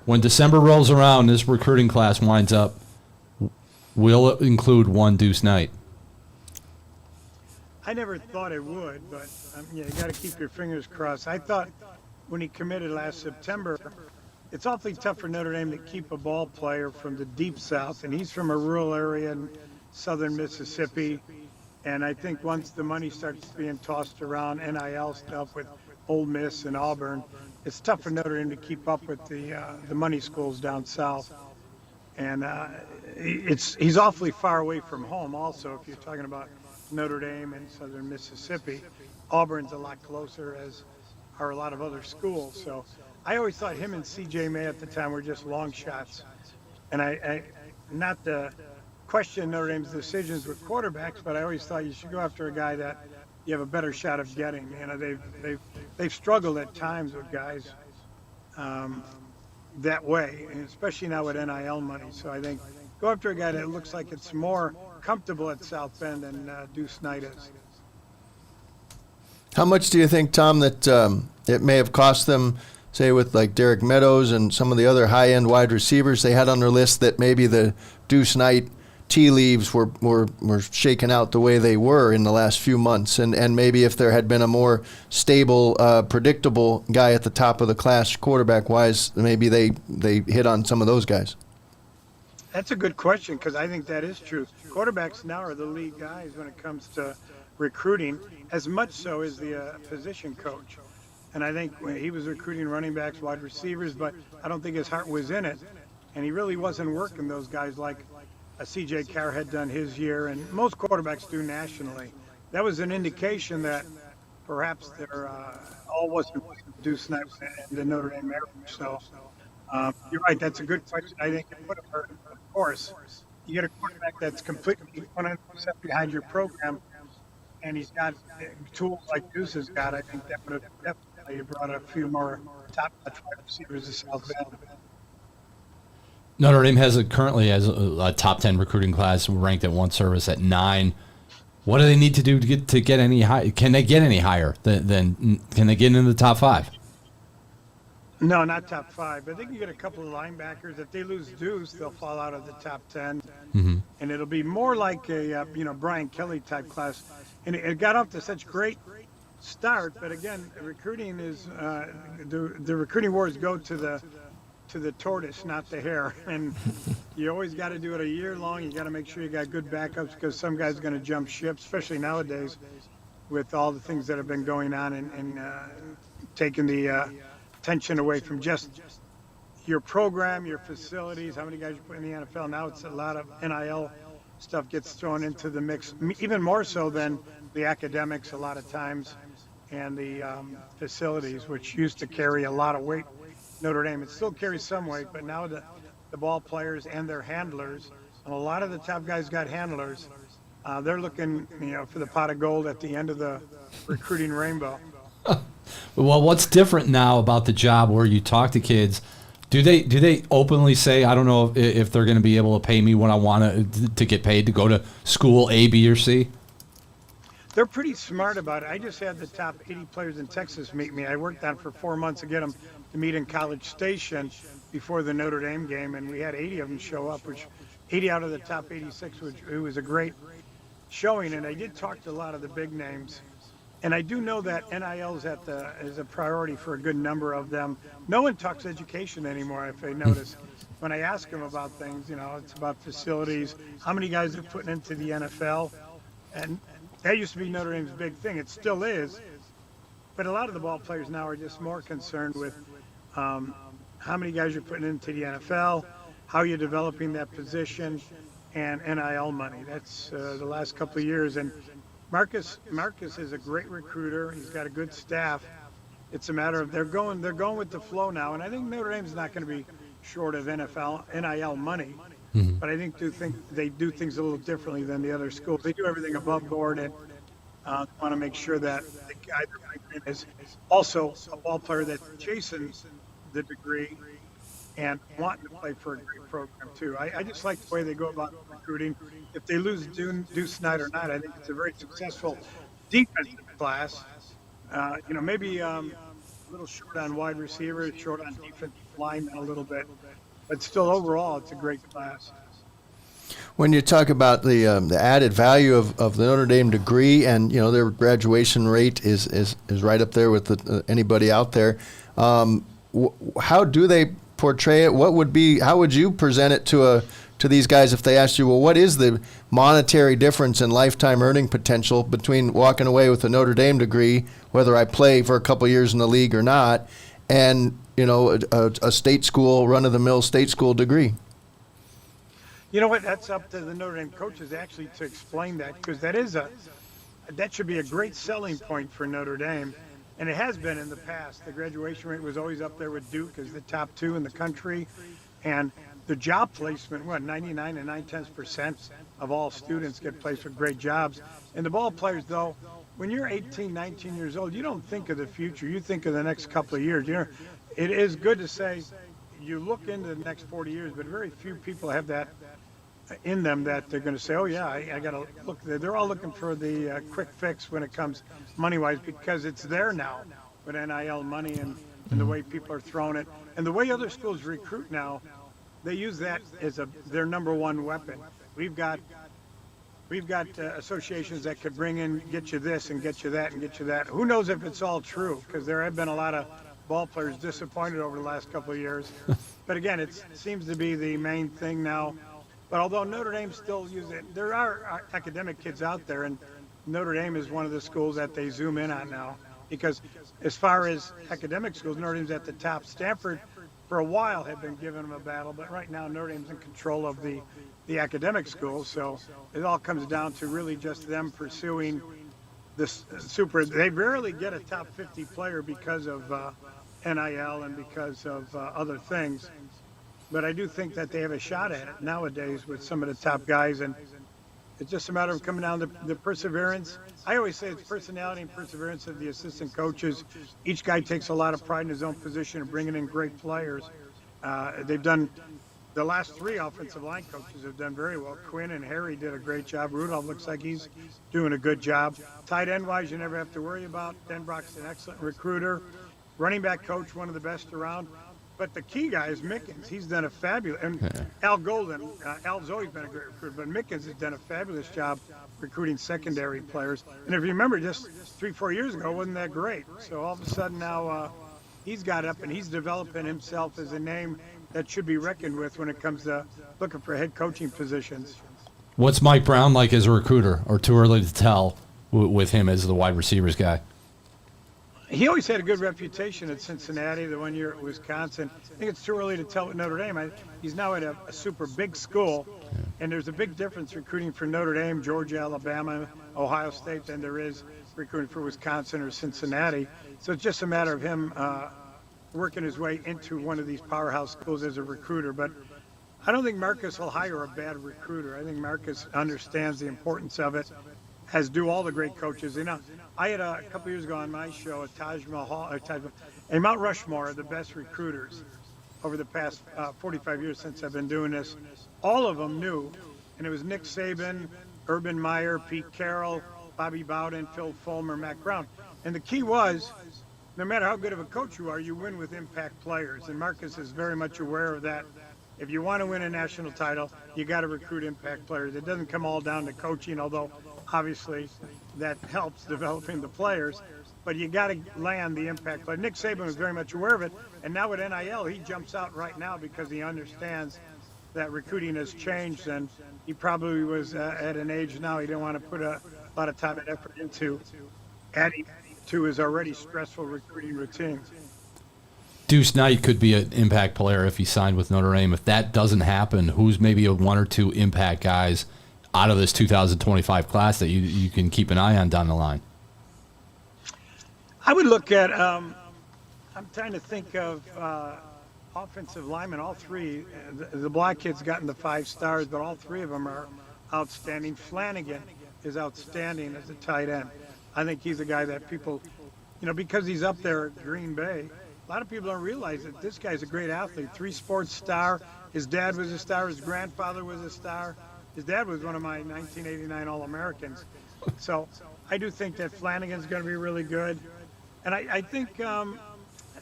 When December rolls around, this recruiting class winds up, will it include one Deuce Knight? I never thought it would, but you got to keep your fingers crossed. I thought when he committed last September, it's awfully tough for Notre Dame to keep a ball player from the deep south, and he's from a rural area in southern Mississippi. And I think once the money starts being tossed around, NIL stuff with Ole Miss and Auburn, it's tough for Notre Dame to keep up with the money schools down south. And he's awfully far away from home also, if you're talking about Notre Dame and southern Mississippi. Auburn's a lot closer, as are a lot of other schools. So I always thought him and C.J. May at the time were just long shots. And I not to question Notre Dame's decisions with quarterbacks, but I always thought you should go after a guy that you have a better shot of getting. You know, they've struggled at times with guys that way, and especially now with NIL money. So I think go after a guy that looks like it's more comfortable at South Bend than Deuce Knight is. How much do you think, Tom, that it may have cost them, say, with like Derek Meadows and some of the other high-end wide receivers they had on their list, that maybe the Deuce Knight tea leaves were shaken out the way they were in the last few months, and maybe if there had been a more stable, predictable guy at the top of the class quarterback-wise, maybe they hit on some of those guys? That's a good question, because I think that is true. Quarterbacks now are the lead guys when it comes to recruiting, as much so as the position coach. And I think he was recruiting running backs, wide receivers, but I don't think his heart was in it. And he really wasn't working those guys like C.J. Carr had done his year, and most quarterbacks do nationally. That was an indication that perhaps they're all wasn't Deuce Knight and the Notre Dame era. So you're right, that's a good question. I think, of course, you get a quarterback that's completely 100% behind your program, and he's got tools like Deuce has got. I think that would have definitely brought a few more top-notch wide receivers to South Bend. Notre Dame currently has a top 10 recruiting class ranked at one service at 9. What do they need to do to get any high? Can they get any higher than can they get into the top 5? No, not top 5, but they can get a couple of linebackers. If they lose Deuce, they'll fall out of the top 10, and it'll be more like a Brian Kelly type class. And it got off to such great start, but again, recruiting is the recruiting wars go to the tortoise, not the hare, and you always got to do it a year long. You got to make sure you got good backups because some guys are going to jump ship, especially nowadays with all the things that have been going on and taking the attention away from just your program, your facilities, how many guys you put in the NFL. Now it's a lot of NIL stuff gets thrown into the mix, even more so than the academics a lot of times and the facilities, which used to carry a lot of weight. Notre Dame, it still carries some weight, but now the ball players and their handlers, and a lot of the top guys got handlers. They're looking, for the pot of gold at the end of the recruiting rainbow. Well, what's different now about the job where you talk to kids? Do they openly say, I don't know if they're going to be able to pay me what I want to get paid to go to school A, B, or C? They're pretty smart about it. I just had the top 80 players in Texas meet me. I worked on for 4 months to get them to meet in College Station before the Notre Dame game, and we had 80 of them show up, which 80 out of the top 86, which it was a great showing. And I did talk to a lot of the big names. And I do know that NIL is a priority for a good number of them. No one talks education anymore, if I notice. When I ask them about things, it's about facilities, how many guys are putting into the NFL. And that used to be Notre Dame's big thing. It still is. But a lot of the ball players now are just more concerned with how many guys you're putting into the NFL, how you're developing that position, and NIL money. That's the last couple of years. And Marcus is a great recruiter. He's got a good staff. It's a matter of they're going with the flow now. And I think Notre Dame's not going to be short of NIL money. But I think they do things a little differently than the other schools. They do everything above board and want to make sure that the guy they're bringing in is also a ball player that's chasing the degree and wanting to play for a great program too. I just like the way they go about recruiting. If they lose Deuce Knight or not, I think it's a very successful defensive class. Maybe a little short on wide receivers, short on defensive linemen a little bit, but still overall it's a great class. When you talk about the added value of the Notre Dame degree, and their graduation rate is right up there with anybody out there, how do they portray it? How would you present it to these guys if they asked you, well, what is the monetary difference in lifetime earning potential between walking away with a Notre Dame degree, whether I play for a couple of years in the league or not, and a state school, run-of-the-mill state school degree? You know what? That's up to the Notre Dame coaches actually to explain that, because that should be a great selling point for Notre Dame, and it has been in the past. The graduation rate was always up there with Duke as the top 2 in the country, and the job placement, 99 and 9/10% of all students get placed with great jobs. And the ball players, though, when you're 18, 19 years old, you don't think of the future. You think of the next couple of years. It is good to say you look into the next 40 years, but very few people have that in them that they're going to say, oh yeah, I got to look. They're all looking for the quick fix when it comes money-wise, because it's there now with NIL money and the way people are throwing it. And the way other schools recruit now, they use that as their number one weapon. We've got associations that could bring in, get you this and get you that and get you that. Who knows if it's all true, because there have been a lot of ball players disappointed over the last couple of years. But again, it seems to be the main thing now. But although Notre Dame still uses it, there are academic kids out there, and Notre Dame is one of the schools that they zoom in on now. Because as far as academic schools, Notre Dame's at the top. Stanford, for a while, had been giving them a battle, but right now Notre Dame's in control of the academic schools. So it all comes down to really just them pursuing this super. They rarely get a top 50 player because of NIL and because of other things. But I do think that they have a shot at it nowadays with some of the top guys, and it's just a matter of coming down to the perseverance. I always say it's personality and perseverance of the assistant coaches. Each guy takes a lot of pride in his own position and bringing in great players. They've done, the last 3 offensive line coaches have done very well. Quinn and Harry did a great job. Rudolph looks like he's doing a good job. Tight end wise, you never have to worry about. Denbrock's an excellent recruiter. running back coach, one of the best around. But the key guy is Mickens. He's done a fabulous, and Al Golden, Al's always been a great recruiter, but Mickens has done a fabulous job recruiting secondary players. And if you remember, just 3-4 years ago, wasn't that great? So all of a sudden now he's got up and he's developing himself as a name that should be reckoned with when it comes to looking for head coaching positions. What's Mike Brown like as a recruiter, or too early to tell with him as the wide receivers guy? He always had a good reputation at Cincinnati, the 1 year at Wisconsin. I think it's too early to tell with Notre Dame. He's now at a super big school, and there's a big difference recruiting for Notre Dame, Georgia, Alabama, Ohio State than there is recruiting for Wisconsin or Cincinnati. So it's just a matter of him working his way into one of these powerhouse schools as a recruiter. But I don't think Marcus will hire a bad recruiter. I think Marcus understands the importance of it, as do all the great coaches. You know, I had a couple years ago on my show a Mount Rushmore of the best recruiters over the past 45 years since I've been doing this. All of them knew, and it was Nick Saban, Urban Meyer, Pete Carroll, Bobby Bowden, Phil Fulmer, Mac Brown. And the key was, no matter how good of a coach you are, you win with impact players. And Marcus is very much aware of that. If you want to win a national title, you got to recruit impact players. It doesn't come all down to coaching, although obviously that helps developing the players. But you got to land the impact player. Nick Saban was very much aware of it. And now with NIL, he jumps out right now because he understands that recruiting has changed. And he probably was at an age now he didn't want to put a lot of time and effort into adding to his already stressful recruiting routine. Deuce Knight could be an impact player if he signed with Notre Dame. If that doesn't happen, who's maybe a one or two impact guys out of this 2025 class that you can keep an eye on down the line? I would look at, I'm trying to think of offensive linemen, all three. The black kid's gotten the 5 stars, but all three of them are outstanding. Flanagan is outstanding as a tight end. I think he's a guy that people, because he's up there at Green Bay, a lot of people don't realize that this guy's a great athlete. 3-sport star. His dad was a star. His grandfather was a star. His dad was one of my 1989 All-Americans. So I do think that Flanagan's going to be really good. And I think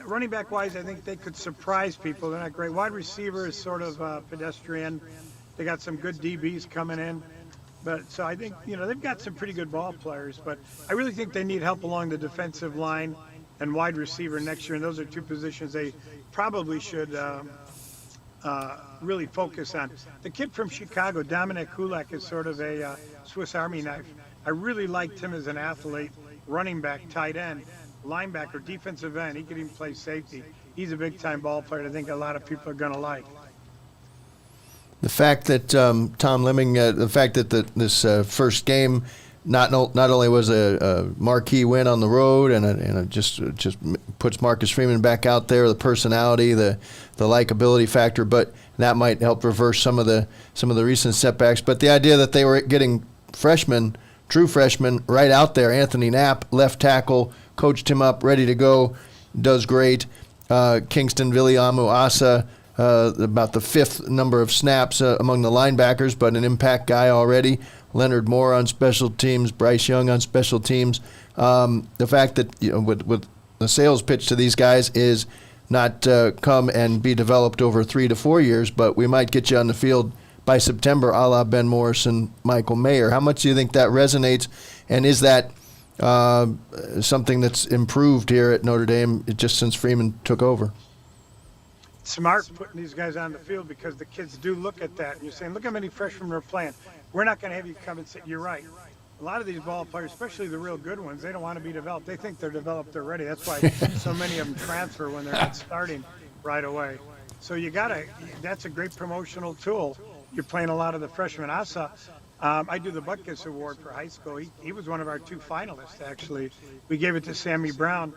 running back-wise, I think they could surprise people. They're not great. Wide receiver is sort of pedestrian. They got some good DBs coming in. But so I think, they've got some pretty good ball players. But I really think they need help along the defensive line and wide receiver next year, and those are two positions they probably should really focus on. The kid from Chicago, Dominic Kulak, is sort of a Swiss Army knife. I really liked him as an athlete, running back, tight end, linebacker, defensive end. He could even play safety. He's a big-time ball player that I think a lot of people are going to like. The fact that Tom Lemming, the fact that this first game not only was a marquee win on the road and it just puts Marcus Freeman back out there, the personality, the likability factor, but that might help reverse some of the recent setbacks. But the idea that they were getting true freshmen right out there. Anthony Knapp, left tackle, coached him up, ready to go, does great. Kingston Viliamu Asa, about the 5th number of snaps among the linebackers, but an impact guy already. Leonard Moore on special teams, Bryce Young on special teams. The fact that with the sales pitch to these guys is not come and be developed over 3 to 4 years, but we might get you on the field by September, a la Ben Morris and Michael Mayer. How much do you think that resonates, and is that something that's improved here at Notre Dame just since Freeman took over? Smart putting these guys on the field because the kids do look at that. And you're saying, look how many freshmen we're playing. We're not going to have you come and say, you're right. A lot of these ball players, especially the real good ones, they don't want to be developed. They think they're developed already. That's why so many of them transfer when they're not starting right away. So that's a great promotional tool. You're playing a lot of the freshmen. I do the Butkus Award for high school. He was one of our 2 finalists, actually. We gave it to Sammy Brown,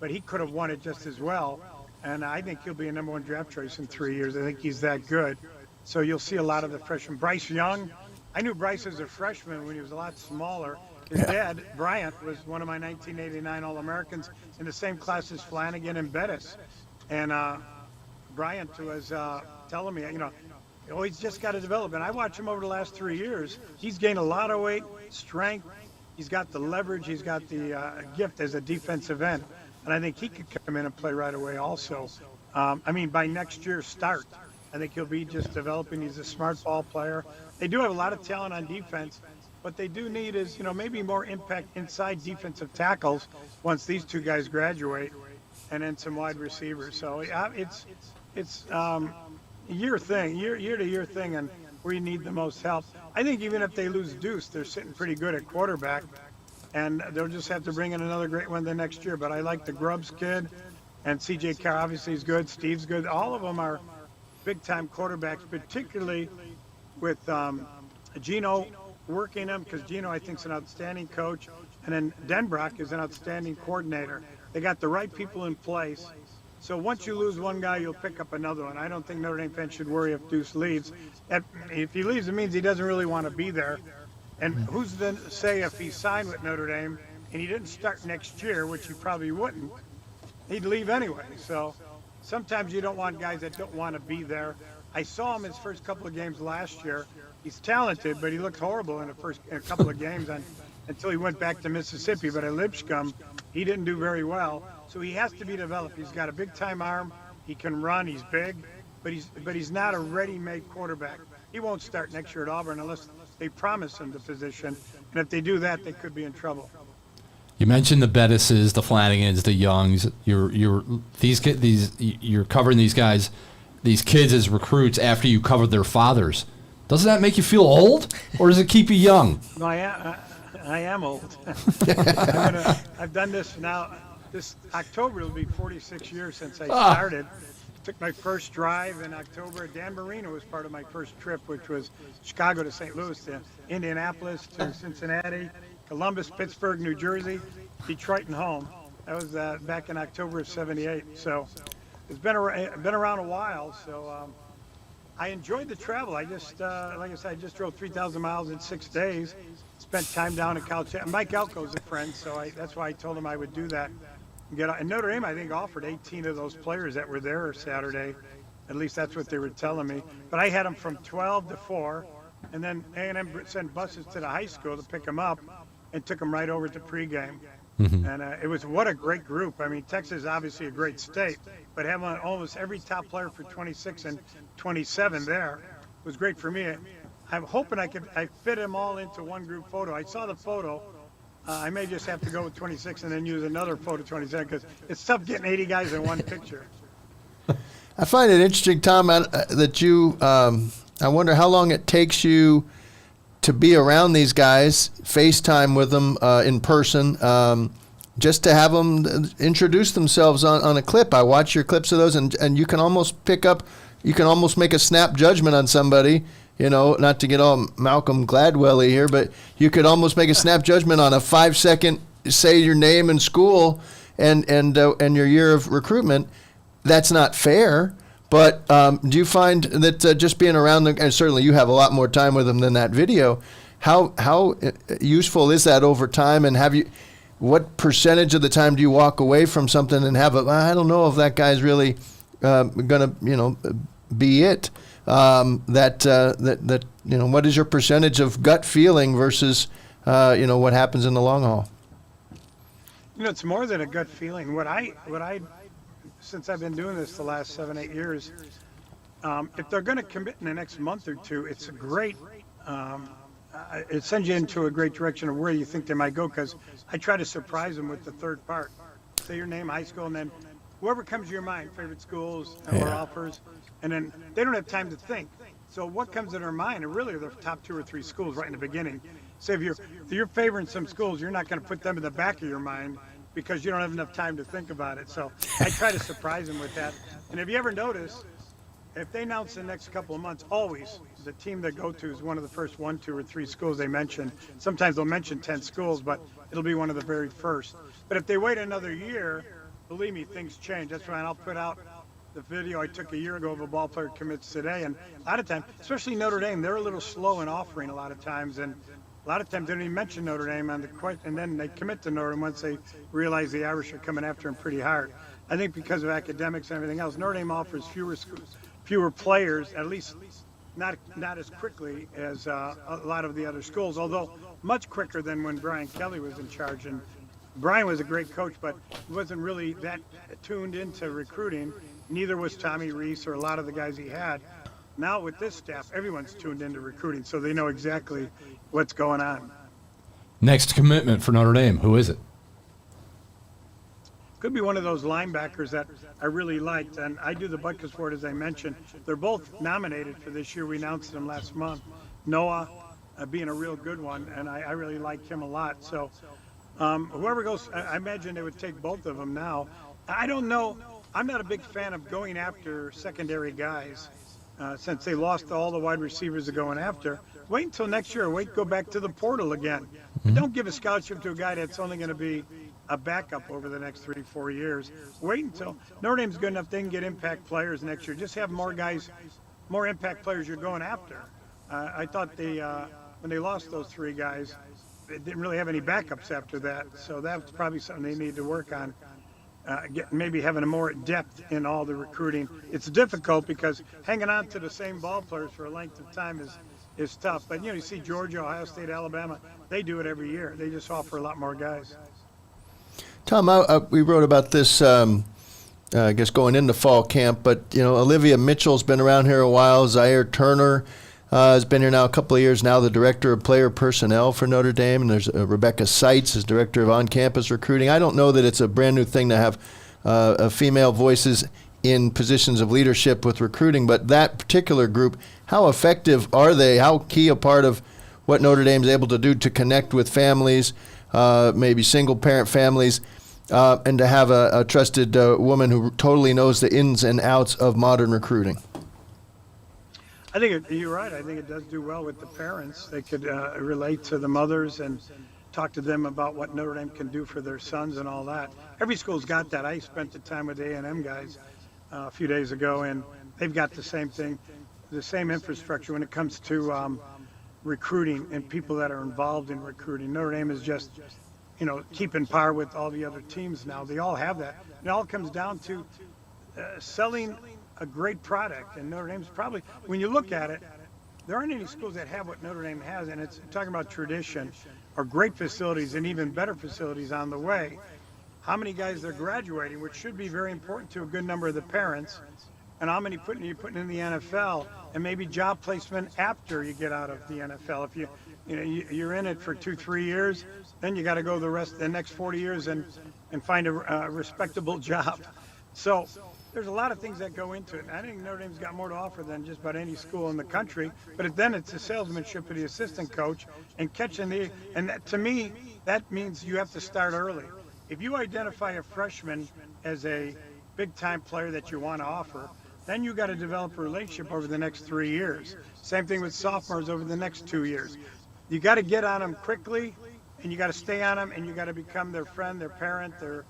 but he could have won it just as well. And I think he'll be a number 1 draft choice in 3 years. I think he's that good. So you'll see a lot of the freshmen. Bryce Young, I knew Bryce as a freshman when he was a lot smaller. His dad, Bryant, was one of my 1989 All-Americans in the same class as Flanagan and Bettis. And Bryant was telling me, he's just got to develop. And I watched him over the last 3 years. He's gained a lot of weight, strength. He's got the leverage. He's got the gift as a defensive end. and I think he could come in and play right away also. By next year's start, I think he'll be just developing. He's a smart ball player. They do have a lot of talent on defense. What they do need is, maybe more impact inside defensive tackles once these two guys graduate, and then some wide receivers. So it's year to year thing, and where you need the most help. I think even if they lose Deuce, they're sitting pretty good at quarterback, and they'll just have to bring in another great one the next year. But I like the Grubbs kid, and C.J. Carr obviously is good. Steve's good. All of them are big-time quarterbacks, particularly with Gino working them, because Gino, I think, is an outstanding coach, and then Denbrock is an outstanding coordinator. They got the right people in place. So once you lose one guy, you'll pick up another one. I don't think Notre Dame fans should worry if Deuce leaves. If he leaves, it means he doesn't really want to be there. And who's to say if he signed with Notre Dame and he didn't start next year, which he probably wouldn't, he'd leave anyway. So sometimes you don't want guys that don't want to be there. I saw him his first couple of games last year. He's talented, but he looked horrible in a couple of games until he went back to Mississippi. But at Lipscomb, he didn't do very well. So he has to be developed. He's got a big-time arm. He can run. He's big, but he's not a ready-made quarterback. He won't start next year at Auburn unless they promise him the position. And if they do that, they could be in trouble. You mentioned the Bettises, the Flanagans, the Youngs. You're covering these guys, these kids as recruits after you covered their fathers. Doesn't that make you feel old, or does it keep you young? No, I am old. I've done this now. This October will be 46 years since I started. Took my first drive in October. Dan Marino was part of my first trip, which was Chicago to St. Louis, to Indianapolis, to Cincinnati, Columbus, Pittsburgh, New Jersey, Detroit, and home. That was back in October of '78. So it's been around a while. So I enjoyed the travel. I just, like I said, I just drove 3,000 miles in 6 days. Spent time down in College. Mike Elko's a friend, so that's why I told him I would do that. And Notre Dame, I think, offered 18 of those players that were there Saturday. At least that's what they were telling me. But I had them from 12 to 4, and then A&M sent buses to the high school to pick them up and took them right over to pregame. Mm-hmm. And it was what a great group. I mean, Texas is obviously a great state, but having almost every top player for 26 and 27 there was great for me. I'm hoping I fit them all into one group photo. I saw the photo. I may just have to go with 26 and then use another photo 27 because it's tough getting 80 guys in one picture. I find it interesting, Tom, that you, I wonder how long it takes you to be around these guys, FaceTime with them in person, just to have them introduce themselves on a clip. I watch your clips of those, and you can almost make a snap judgment on somebody. Not to get all Malcolm Gladwell-y here, but you could almost make a snap judgment on a 5-second say your name and school and your year of recruitment. That's not fair. But do you find that just being around them, and certainly you have a lot more time with them than that video, how useful is that over time? And what percentage of the time do you walk away from something and I don't know if that guy's really going to be it? What is your percentage of gut feeling versus what happens in the long haul? It's more than a gut feeling. What I since I've been doing this the last 7-8 years, if they're going to commit in the next month or two, it's a great. It sends you into a great direction of where you think they might go, because I try to surprise them with the third part. Say your name, high school, and then whoever comes to your mind, favorite schools or offers, and then they don't have time to think. So what comes to their mind are really the top 2 or 3 schools right in the beginning. So if you're favoring some schools, you're not going to put them in the back of your mind because you don't have enough time to think about it. So I try to surprise them with that. And if you ever notice, if they announce the next couple of months, always the team they go to is one of the first 1, 2, or 3 schools they mention. Sometimes they'll mention 10 schools, but it'll be one of the very first. But if they wait another year, believe me, things change. That's why I'll put out the video I took a year ago of a ball player commits today. And a lot of times, especially Notre Dame, they're a little slow in offering a lot of times. And a lot of times they don't even mention Notre Dame on and then they commit to Notre Dame once they realize the Irish are coming after them pretty hard. I think because of academics and everything else, Notre Dame offers fewer players, at least not as quickly as a lot of the other schools, although much quicker than when Brian Kelly was in charge. And Brian was a great coach, but he wasn't really that tuned into recruiting. Neither was Tommy Reese or a lot of the guys he had. Now with this staff, everyone's tuned into recruiting, so they know exactly what's going on. Next commitment for Notre Dame, who is it? Could be one of those linebackers that I really liked, and I do the Butkus for it, as I mentioned. They're both nominated for this year. We announced them last month. Noah being a real good one, and I really like him a lot. So whoever goes, I imagine they would take both of them now. I don't know. I'm not a big fan of going after secondary guys since they lost all the wide receivers they're going after. Wait until next year. Wait, go back to the portal again. Mm-hmm. Don't give a scholarship to a guy that's only going to be a backup over the next 3-4 years. Wait until Notre Dame's good enough they can get impact players next year. Just have more guys, more impact players you're going after. I thought when they lost those 3 guys, they didn't really have any backups after that. So that's probably something they need to work on. Maybe having a more depth in all the recruiting. It's difficult because hanging on to the same ball players for a length of time is tough. But you see Georgia, Ohio State, Alabama, they do it every year. They just offer a lot more guys. Tom, we wrote about this, I guess, going into fall camp, but, Olivia Mitchell's been around here a while. Zaire Turner has been here now a couple of years now, the director of player personnel for Notre Dame, and there's Rebecca Seitz as director of on-campus recruiting. I don't know that it's a brand new thing to have female voices in positions of leadership with recruiting, but that particular group, how effective are they? How key a part of what Notre Dame's able to do to connect with families, maybe single-parent families, and to have a trusted woman who totally knows the ins and outs of modern recruiting? I think you're right. I think it does do well with the parents. They could relate to the mothers and talk to them about what Notre Dame can do for their sons and all that. Every school's got that. I spent the time with A&M guys a few days ago, and they've got the same thing, the same infrastructure when it comes to recruiting and people that are involved in recruiting. Notre Dame is just, keeping par with all the other teams now. They all have that. It all comes down to selling a great product, and Notre Dame's probably, when you look at it, there aren't any schools that have what Notre Dame has, and it's talking about tradition or great facilities and even better facilities on the way. How many guys they're graduating, which should be very important to a good number of the parents, and how many you're putting in the NFL, and maybe job placement after you get out of the NFL. If you're in it for 2-3 years, then you got to go the next 40 years and find a respectable job. So there's a lot of things that go into it. I think Notre Dame's got more to offer than just about any school in the country. But then it's the salesmanship of the assistant coach and catching and that, to me, that means you have to start early. If you identify a freshman as a big-time player that you want to offer, then you got to develop a relationship over the next 3 years. Same thing with sophomores over the next 2 years. You got to get on them quickly, and you got to stay on them, and you got to become their friend, their parent, their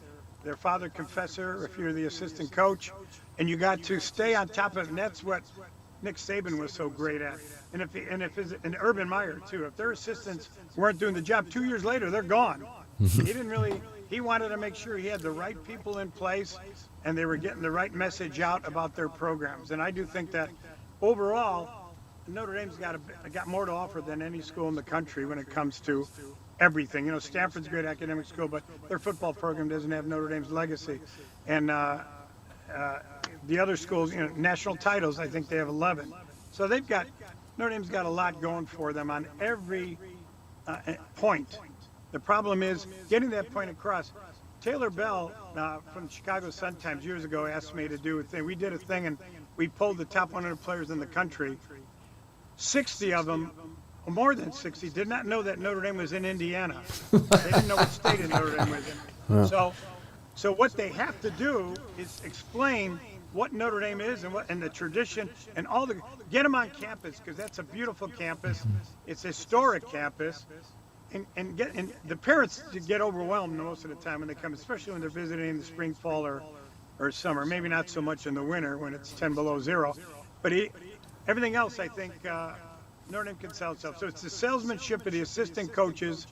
father confessor if you're the assistant coach, and you got to stay on top of it. And that's what Nick Saban was so great at. And Urban Meyer too. If their assistants weren't doing the job, 2 years later they're gone. He wanted to make sure he had the right people in place and they were getting the right message out about their programs. And I do think that overall, Notre Dame's got more to offer than any school in the country when it comes to everything. Stanford's a great academic school, but their football program doesn't have Notre Dame's legacy. And the other schools, national titles, I think they have 11. So Notre Dame's got a lot going for them on every point. The problem is getting that point across. Taylor Bell from the Chicago Sun-Times years ago asked me to do a thing. We did a thing and we polled the top 100 players in the country. 60 of them, or more than 60, did not know that Notre Dame was in Indiana. They didn't know what state Notre Dame was in. Yeah. So what they have to do is explain what Notre Dame is and the tradition and get them on campus, because that's a beautiful campus. It's a historic campus. And the parents get overwhelmed most of the time when they come, especially when they're visiting in the spring, fall, or summer. Maybe not so much in the winter when it's 10 below zero. But everything else, I think, Notre Dame can sell itself. So it's the salesmanship of the assistant coaches,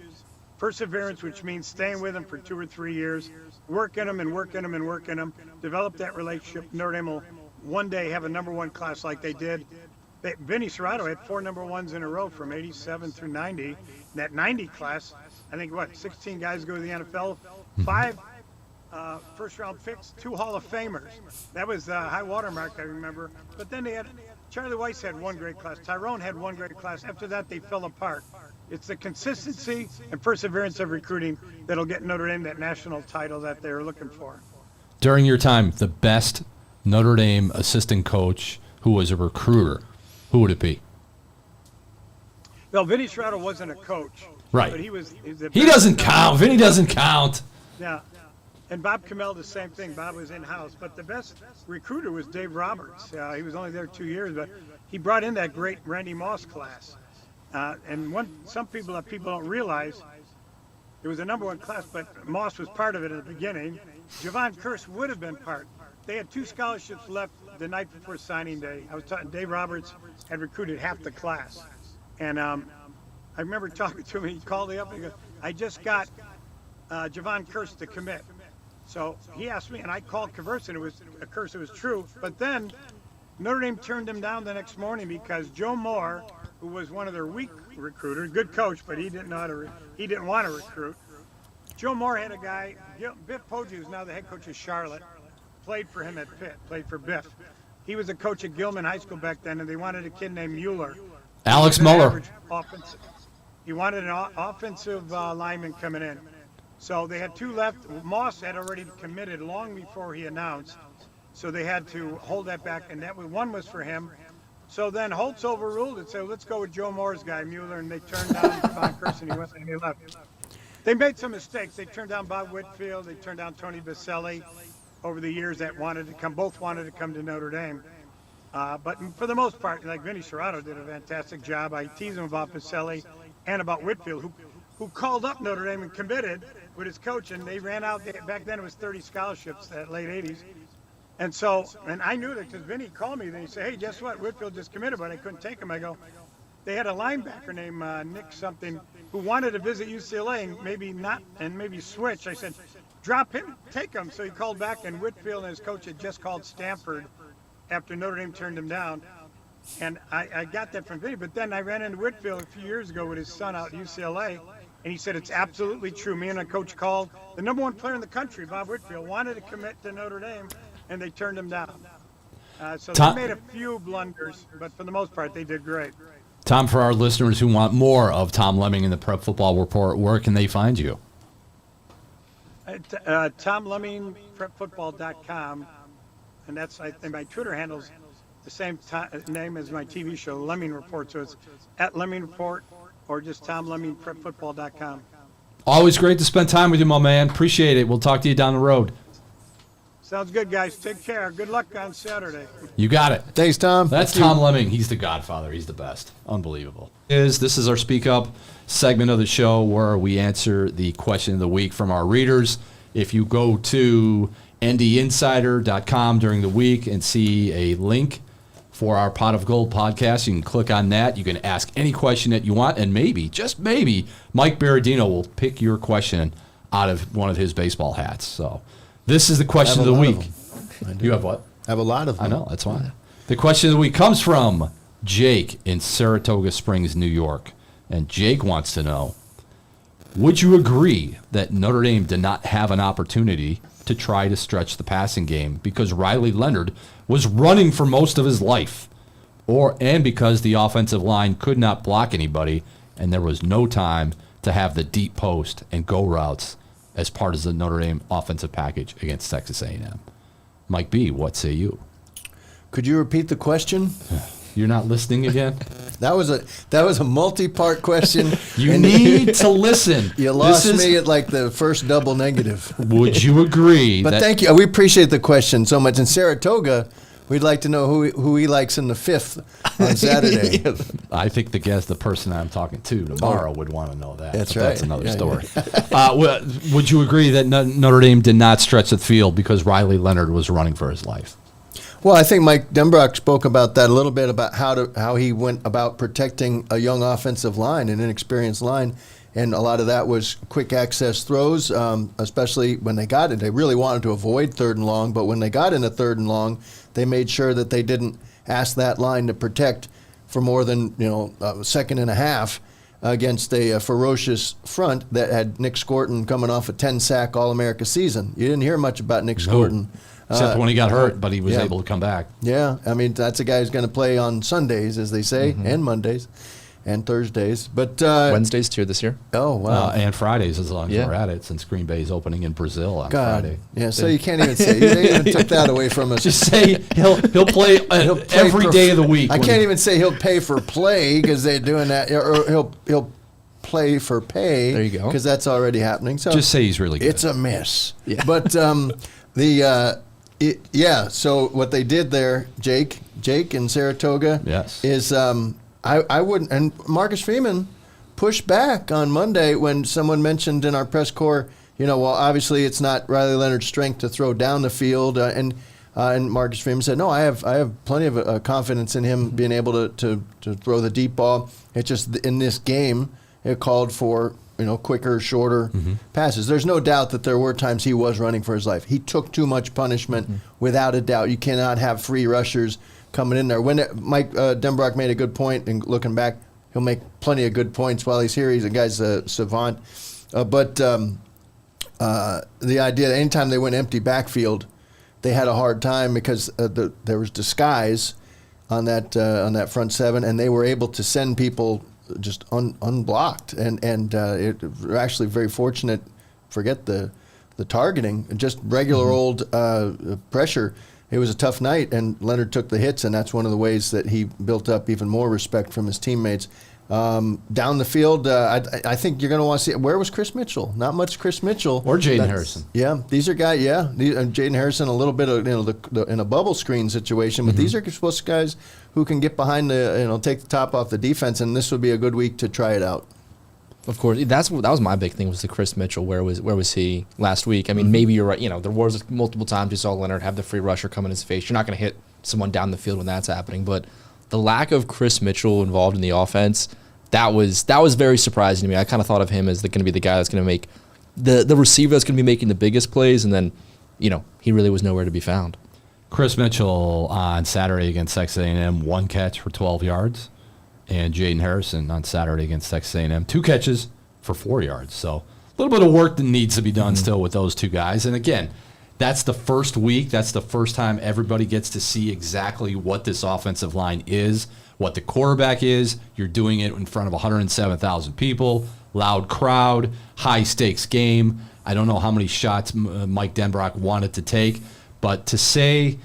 perseverance, which means staying with them for 2 or 3 years, working them and working them and working them, develop that relationship. Notre Dame will one day have a number 1 class like they did. Vinny Serrato had 4 number 1s in a row from 87 through 90. That 90 class, I think, 16 guys go to the NFL, 5 first-round picks, 2 Hall of Famers. That was the high watermark, I remember. But then they had Charlie Weiss had 1 great class. Tyrone had 1 great class. After that, they fell apart. It's the consistency and perseverance of recruiting that'll get Notre Dame that national title that they're looking for. During your time, the best Notre Dame assistant coach who was a recruiter, who would it be? Well, Vinny Serrato wasn't a coach. Right. But he doesn't count. Vinny doesn't count. Yeah. And Bob Kamel, the same thing. Bob was in-house. But the best recruiter was Dave Roberts. He was only there 2 years, but he brought in that great Randy Moss class. And some people don't realize, it was a number 1 class, but Moss was part of it at the beginning. Javon Kearse would have been part. They had 2 scholarships left the night before signing day. I was talking, Dave Roberts had recruited half the class. And I remember talking to him, he called me up and he goes, I just got Javon Kearse to commit. So he asked me, and I called Kearse, and it was true. But then Notre Dame turned him down the next morning because Joe Moore, who was one of their weak recruiters, good coach, but he didn't want to recruit. Joe Moore had a guy, Biff Poggi, who's now the head coach of Charlotte, played for him at Pitt, played for Biff. He was a coach at Gilman High School back then, and they wanted a kid named Mueller. Alex Mueller. He wanted an offensive lineman coming in. So they had 2 left. Moss had already committed long before he announced. So they had to hold that back, and one was for him. So then Holtz overruled it, said, let's go with Joe Moore's guy, Mueller, and they turned down Javon Kearse, and he left. They made some mistakes. They turned down Bob Whitfield. They turned down Tony Baselli over the years that both wanted to come to Notre Dame. But for the most part, like Vinny Serrato did a fantastic job. I teased him about Baselli and about Whitfield, who called up Notre Dame and committed with his coach, and they ran out. Back then it was 30 scholarships, that late 80s. And I knew that because Vinny called me. Then he said, hey, guess what? Whitfield just committed, but I couldn't take him. I go, they had a linebacker named Nick something who wanted to visit UCLA and maybe switch. I said, drop him, take him. So he called back, and Whitfield and his coach had just called Stanford after Notre Dame turned him down. And I got that from Vinny. But then I ran into Whitfield a few years ago with his son out at UCLA, and he said, it's absolutely true. Me and a coach called. The number 1 player in the country, Bob Whitfield, wanted to commit to Notre Dame, and they turned him down. So they made a few blunders, but for the most part, they did great. Tom, for our listeners who want more of Tom Lemming and the Prep Football Report, where can they find you? Tom Lemming, prepfootball.com. And that's, I think, my Twitter handle's the same name as my TV show, Lemming Report. So it's at Lemming Report or just Tom Lemming, prepfootball.com. Always great to spend time with you, my man. Appreciate it. We'll talk to you down the road. Sounds good, guys. Take care. Good luck on Saturday. You got it. Thanks, Tom. That's Tom Lemming. He's the godfather. He's the best. Unbelievable. This is our Speak Up segment of the show where we answer the question of the week from our readers. If you go to ndinsider.com during the week and see a link for our Pot of Gold podcast, you can click on that. You can ask any question that you want, and maybe, just maybe, Mike Berardino will pick your question out of one of his baseball hats. So this is the question of the week. You have what? I have a lot of them. I know, that's why. The question of the week comes from Jake in Saratoga Springs, New York. And Jake wants to know, would you agree that Notre Dame did not have an opportunity to try to stretch the passing game because Riley Leonard was running for most of his life, and because the offensive line could not block anybody and there was no time to have the deep post and go routes as part of the Notre Dame offensive package against Texas A&M? Mike B., what say you? Could you repeat the question? You're not listening again? That was a multi-part question. You need to listen. You lost me at like the first double negative. Would you agree? But thank you. We appreciate the question so much. In Saratoga, we'd like to know who he likes in the 5th on Saturday. I think the person I'm talking to tomorrow would want to know that. That's right. That's another story. Would you agree that Notre Dame did not stretch the field because Riley Leonard was running for his life? Well, I think Mike Denbrock spoke about that a little bit, about how he went about protecting a young offensive line, an inexperienced line, and a lot of that was quick access throws, especially when they got it. They really wanted to avoid 3rd and long, but when they got into 3rd and long, they made sure that they didn't ask that line to protect for more than a second and a half. against a ferocious front that had Nick Scorton coming off a 10-sack All-America season. You didn't hear much about Nick Scorton. Except when he got hurt, but he was able to come back. Yeah, I mean, that's a guy who's going to play on Sundays, as they say, and Mondays and Thursdays. But Wednesdays too this year. Oh, wow. And Fridays, as long as we're at it, since Green Bay is opening in Brazil on Friday. Yeah, so you can't even say. They even took that away from us. Just say he'll play every day of the week. I can't even say he'll pay for play because they're doing that, or he'll play for pay. There you go. Because that's already happening. So just say he's really good. It's a miss. Yeah. But so what they did there, Jake in Saratoga, is I wouldn't, and Marcus Freeman pushed back on Monday when someone mentioned in our press corps, well, obviously it's not Riley Leonard's strength to throw down the field, and Marcus Freeman said, no, I have plenty of confidence in him being able to throw the deep ball. It's just in this game it called for quicker, shorter passes. There's no doubt that there were times he was running for his life. He took too much punishment, without a doubt. You cannot have free rushers coming in there. When Mike Denbrock made a good point, and looking back, he'll make plenty of good points while he's here. He's a guy's savant. But the idea that anytime they went empty backfield, they had a hard time because there was disguise on that front seven, and they were able to send people just unblocked, and we're actually very fortunate. Forget the targeting, just regular old pressure. It was a tough night, and Leonard took the hits, and that's one of the ways that he built up even more respect from his teammates. Down the field, I think you're going to want to see. Where was Chris Mitchell? Not much Chris Mitchell. Or Jaden Harrison. Yeah, these are guys. Yeah, Jaden Harrison, a little bit of in a bubble screen situation, but these are supposed to guys who can get behind take the top off the defense, and this would be a good week to try it out. Of course, that was my big thing was the Chris Mitchell. Where was he last week? I mean, maybe you're right. There was multiple times you saw Leonard have the free rusher come in his face. You're not going to hit someone down the field when that's happening, but the lack of Chris Mitchell involved in the offense, that was very surprising to me. I kind of thought of him as going to be the guy that's going to make the receiver that's going to be making the biggest plays, and then he really was nowhere to be found. Chris Mitchell on Saturday against Texas A&M, 1 catch for 12 yards. And Jaden Harrison on Saturday against Texas A&M, 2 catches for 4 yards. So a little bit of work that needs to be done still with those two guys. And again, that's the first week. That's the first time everybody gets to see exactly what this offensive line is, what the quarterback is. You're doing it in front of 107,000 people, loud crowd, high-stakes game. I don't know how many shots Mike Denbrock wanted to take, but to say,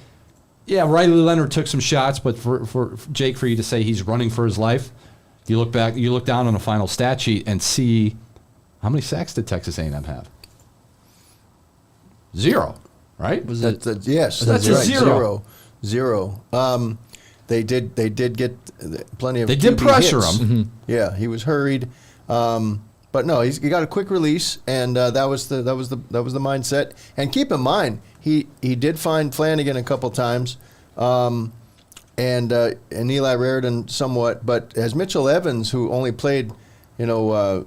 yeah, Riley Leonard took some shots, but for Jake, for you to say he's running for his life, you look down on the final stat sheet and see how many sacks did Texas A&M have? 0, right? Yes, that's right. Zero. They did get plenty of. They did pressure him. Mm-hmm. Yeah, he was hurried, but no, he got a quick release, and that was the mindset. And keep in mind, he did find Flanagan a couple times, and Eli Raridan somewhat, but as Mitchell Evans, who only played, a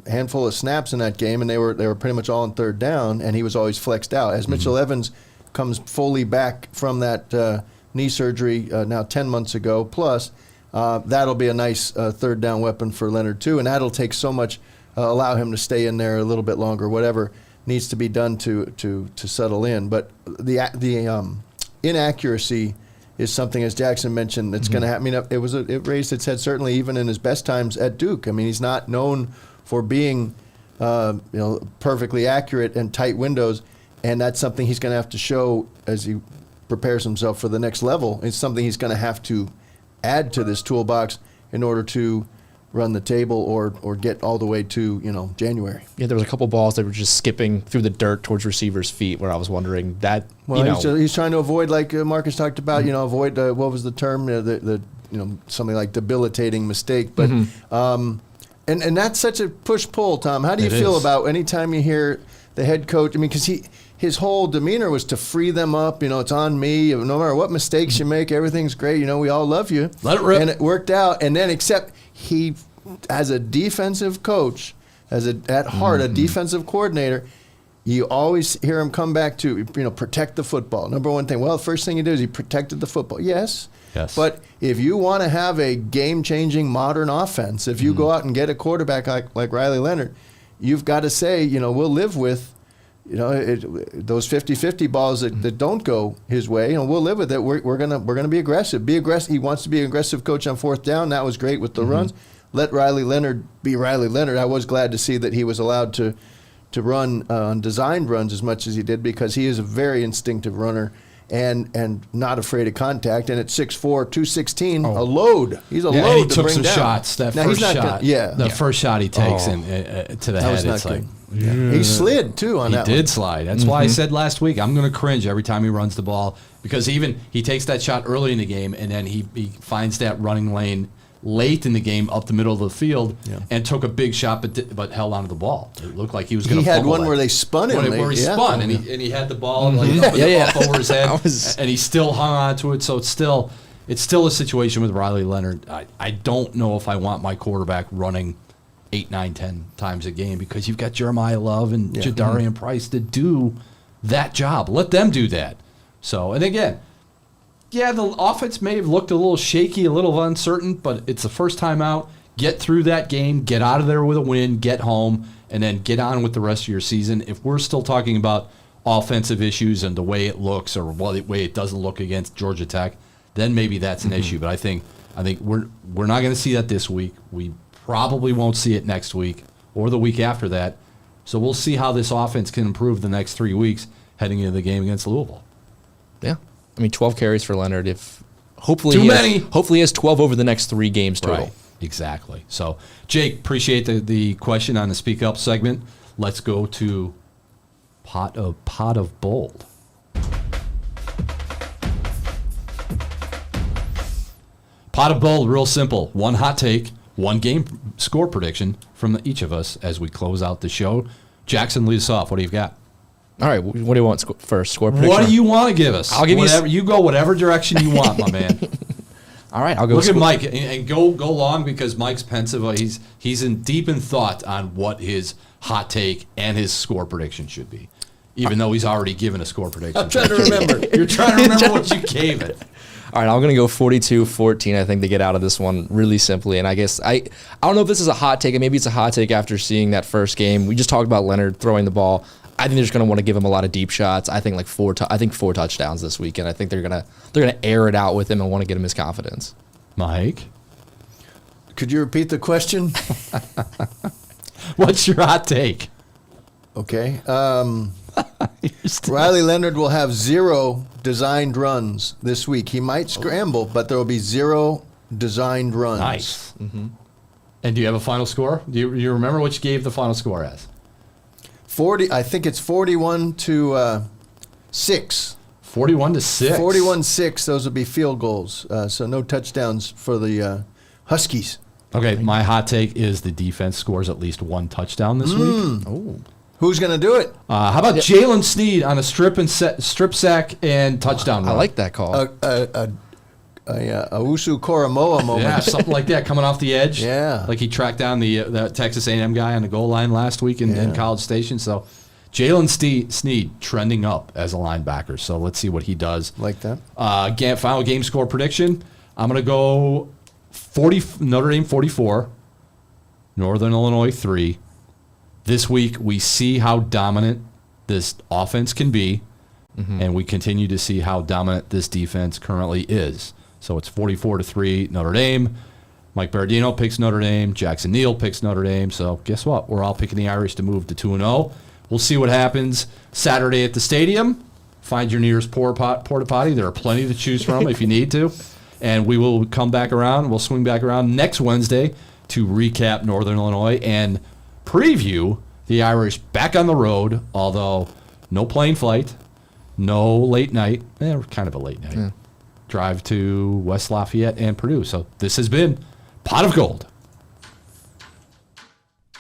handful of snaps in that game, and they were pretty much all on third down, and he was always flexed out. As Mitchell Evans comes fully back from that knee surgery now 10 months ago, plus that'll be a nice third down weapon for Leonard too, and that'll take so much, allow him to stay in there a little bit longer, whatever needs to be done to settle in. But the inaccuracy is something, as Jackson mentioned, that's going to happen. I mean, it raised its head certainly even in his best times at Duke. I mean, he's not known for being perfectly accurate and tight windows, and that's something he's going to have to show as he prepares himself for the next level. It's something he's going to have to add to this toolbox in order to run the table or get all the way to January. Yeah, there was a couple balls that were just skipping through the dirt towards receivers' feet, where I was wondering that. Well, he's trying to avoid, like Marcus talked about, avoid what was the term, the something like debilitating mistake. But and that's such a push-pull, Tom. How do you feel about anytime you hear the head coach? I mean, because his whole demeanor was to free them up. It's on me. No matter what mistakes you make, everything's great. We all love you. Let it rip. And it worked out. And then, except he, as a defensive coach, at heart, a defensive coordinator, you always hear him come back to, protect the football. Number one thing. Well, the first thing he did is he protected the football. Yes, Yes. But if you want to have a game-changing modern offense, if you go out and get a quarterback like Riley Leonard, you've got to say, we'll live with, those 50-50 balls that don't go his way. We'll live with it. We're gonna be aggressive. Be aggressive. He wants to be an aggressive coach on fourth down. That was great with the runs. Let Riley Leonard be Riley Leonard. I was glad to see that he was allowed to run on designed runs as much as he did, because he is a very instinctive runner and not afraid of contact. And at 6'4", 216, a load. He's a load to bring down. And he took some shots. That first shot. The first shot he takes to the head. It's like he slid too on that. He did slide. That's why I said last week I'm going to cringe every time he runs the ball, because he takes that shot early in the game and then he finds that running lane late in the game up the middle of the field and took a big shot but held onto the ball. It looked like he was going to fumble. He had one where they spun him. Where he spun and he had the ball up over his head and he still hung on to it. So it's still a situation with Riley Leonard. I don't know if I want my quarterback running 8, 9, 10 times a game, because you've got Jeremiah Love and Jadarian Price to do that job. Let them do that. So, and again, the offense may have looked a little shaky, a little uncertain, but it's the first time out. Get through that game, get out of there with a win, get home, and then get on with the rest of your season. If we're still talking about offensive issues and the way it looks or the way it doesn't look against Georgia Tech, then maybe that's an issue. But I think we're not going to see that this week. We probably won't see it next week or the week after that. So we'll see how this offense can improve the next 3 weeks heading into the game against Louisville. Yeah. 12 carries for Leonard. Hopefully he has 12 over the next 3 games total. Right. Exactly. So, Jake, appreciate the question on the Speak Up segment. Let's go to Pot of Bold. Pot of Bold, real simple. One hot take, one game score prediction from each of us as we close out the show. Jackson, lead us off. What do you got? All right, what do you want first? Score prediction? What do you want to give us? I'll give whatever, you go whatever direction you want, my man. All right, I'll go. Look at Mike and go long, because Mike's pensive. He's deep in thought on what his hot take and his score prediction should be, even though he's already given a score prediction. I'm trying to remember. You're trying to remember what you gave it. All right, I'm going to go 42-14. I think they get out of this one really simply. And I guess I don't know if this is a hot take, and maybe it's a hot take after seeing that first game. We just talked about Leonard throwing the ball. I think they're just going to want to give him a lot of deep shots. I think 4 touchdowns this week, and I think they're going to air it out with him and want to get him his confidence. Mike, could you repeat the question? What's your hot take? Okay. Riley Leonard will have 0 designed runs this week. He might scramble, but there will be 0 designed runs. Nice. Mm-hmm. And do you have a final score? Do you remember what you gave the final score as? 40. I think it's 41 to 6. 41 to 6. 41-6. Those will be field goals. So no touchdowns for the Huskies. Okay, my hot take is the defense scores at least 1 touchdown this week. Oh. Who's going to do it? How about Jalen Sneed on a strip sack and touchdown run? I like that call. Usu Koromoa moment. Yeah, something like that coming off the edge. Yeah. Like he tracked down the Texas A&M guy on the goal line last week in College Station. So Jalen Sneed trending up as a linebacker. So let's see what he does. Like that. Final game score prediction. I'm going to go 40. Notre Dame 44, Northern Illinois 3. This week, we see how dominant this offense can be, and we continue to see how dominant this defense currently is. So it's 44-3 Notre Dame. Mike Berardino picks Notre Dame. Jackson Neal picks Notre Dame. So guess what? We're all picking the Irish to move to 2-0. We'll see what happens Saturday at the stadium. Find your nearest porta potty. There are plenty to choose from if you need to. And we will come back around. We'll swing back around next Wednesday to recap Northern Illinois and preview the Irish back on the road, although no plane flight, no late night, kind of a late night, drive to West Lafayette and Purdue. So this has been Pot of Gold.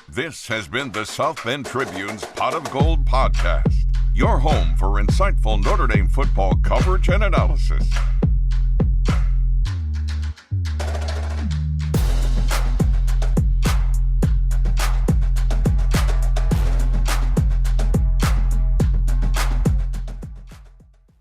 This has been the South Bend Tribune's Pot of Gold podcast, your home for insightful Notre Dame football coverage and analysis.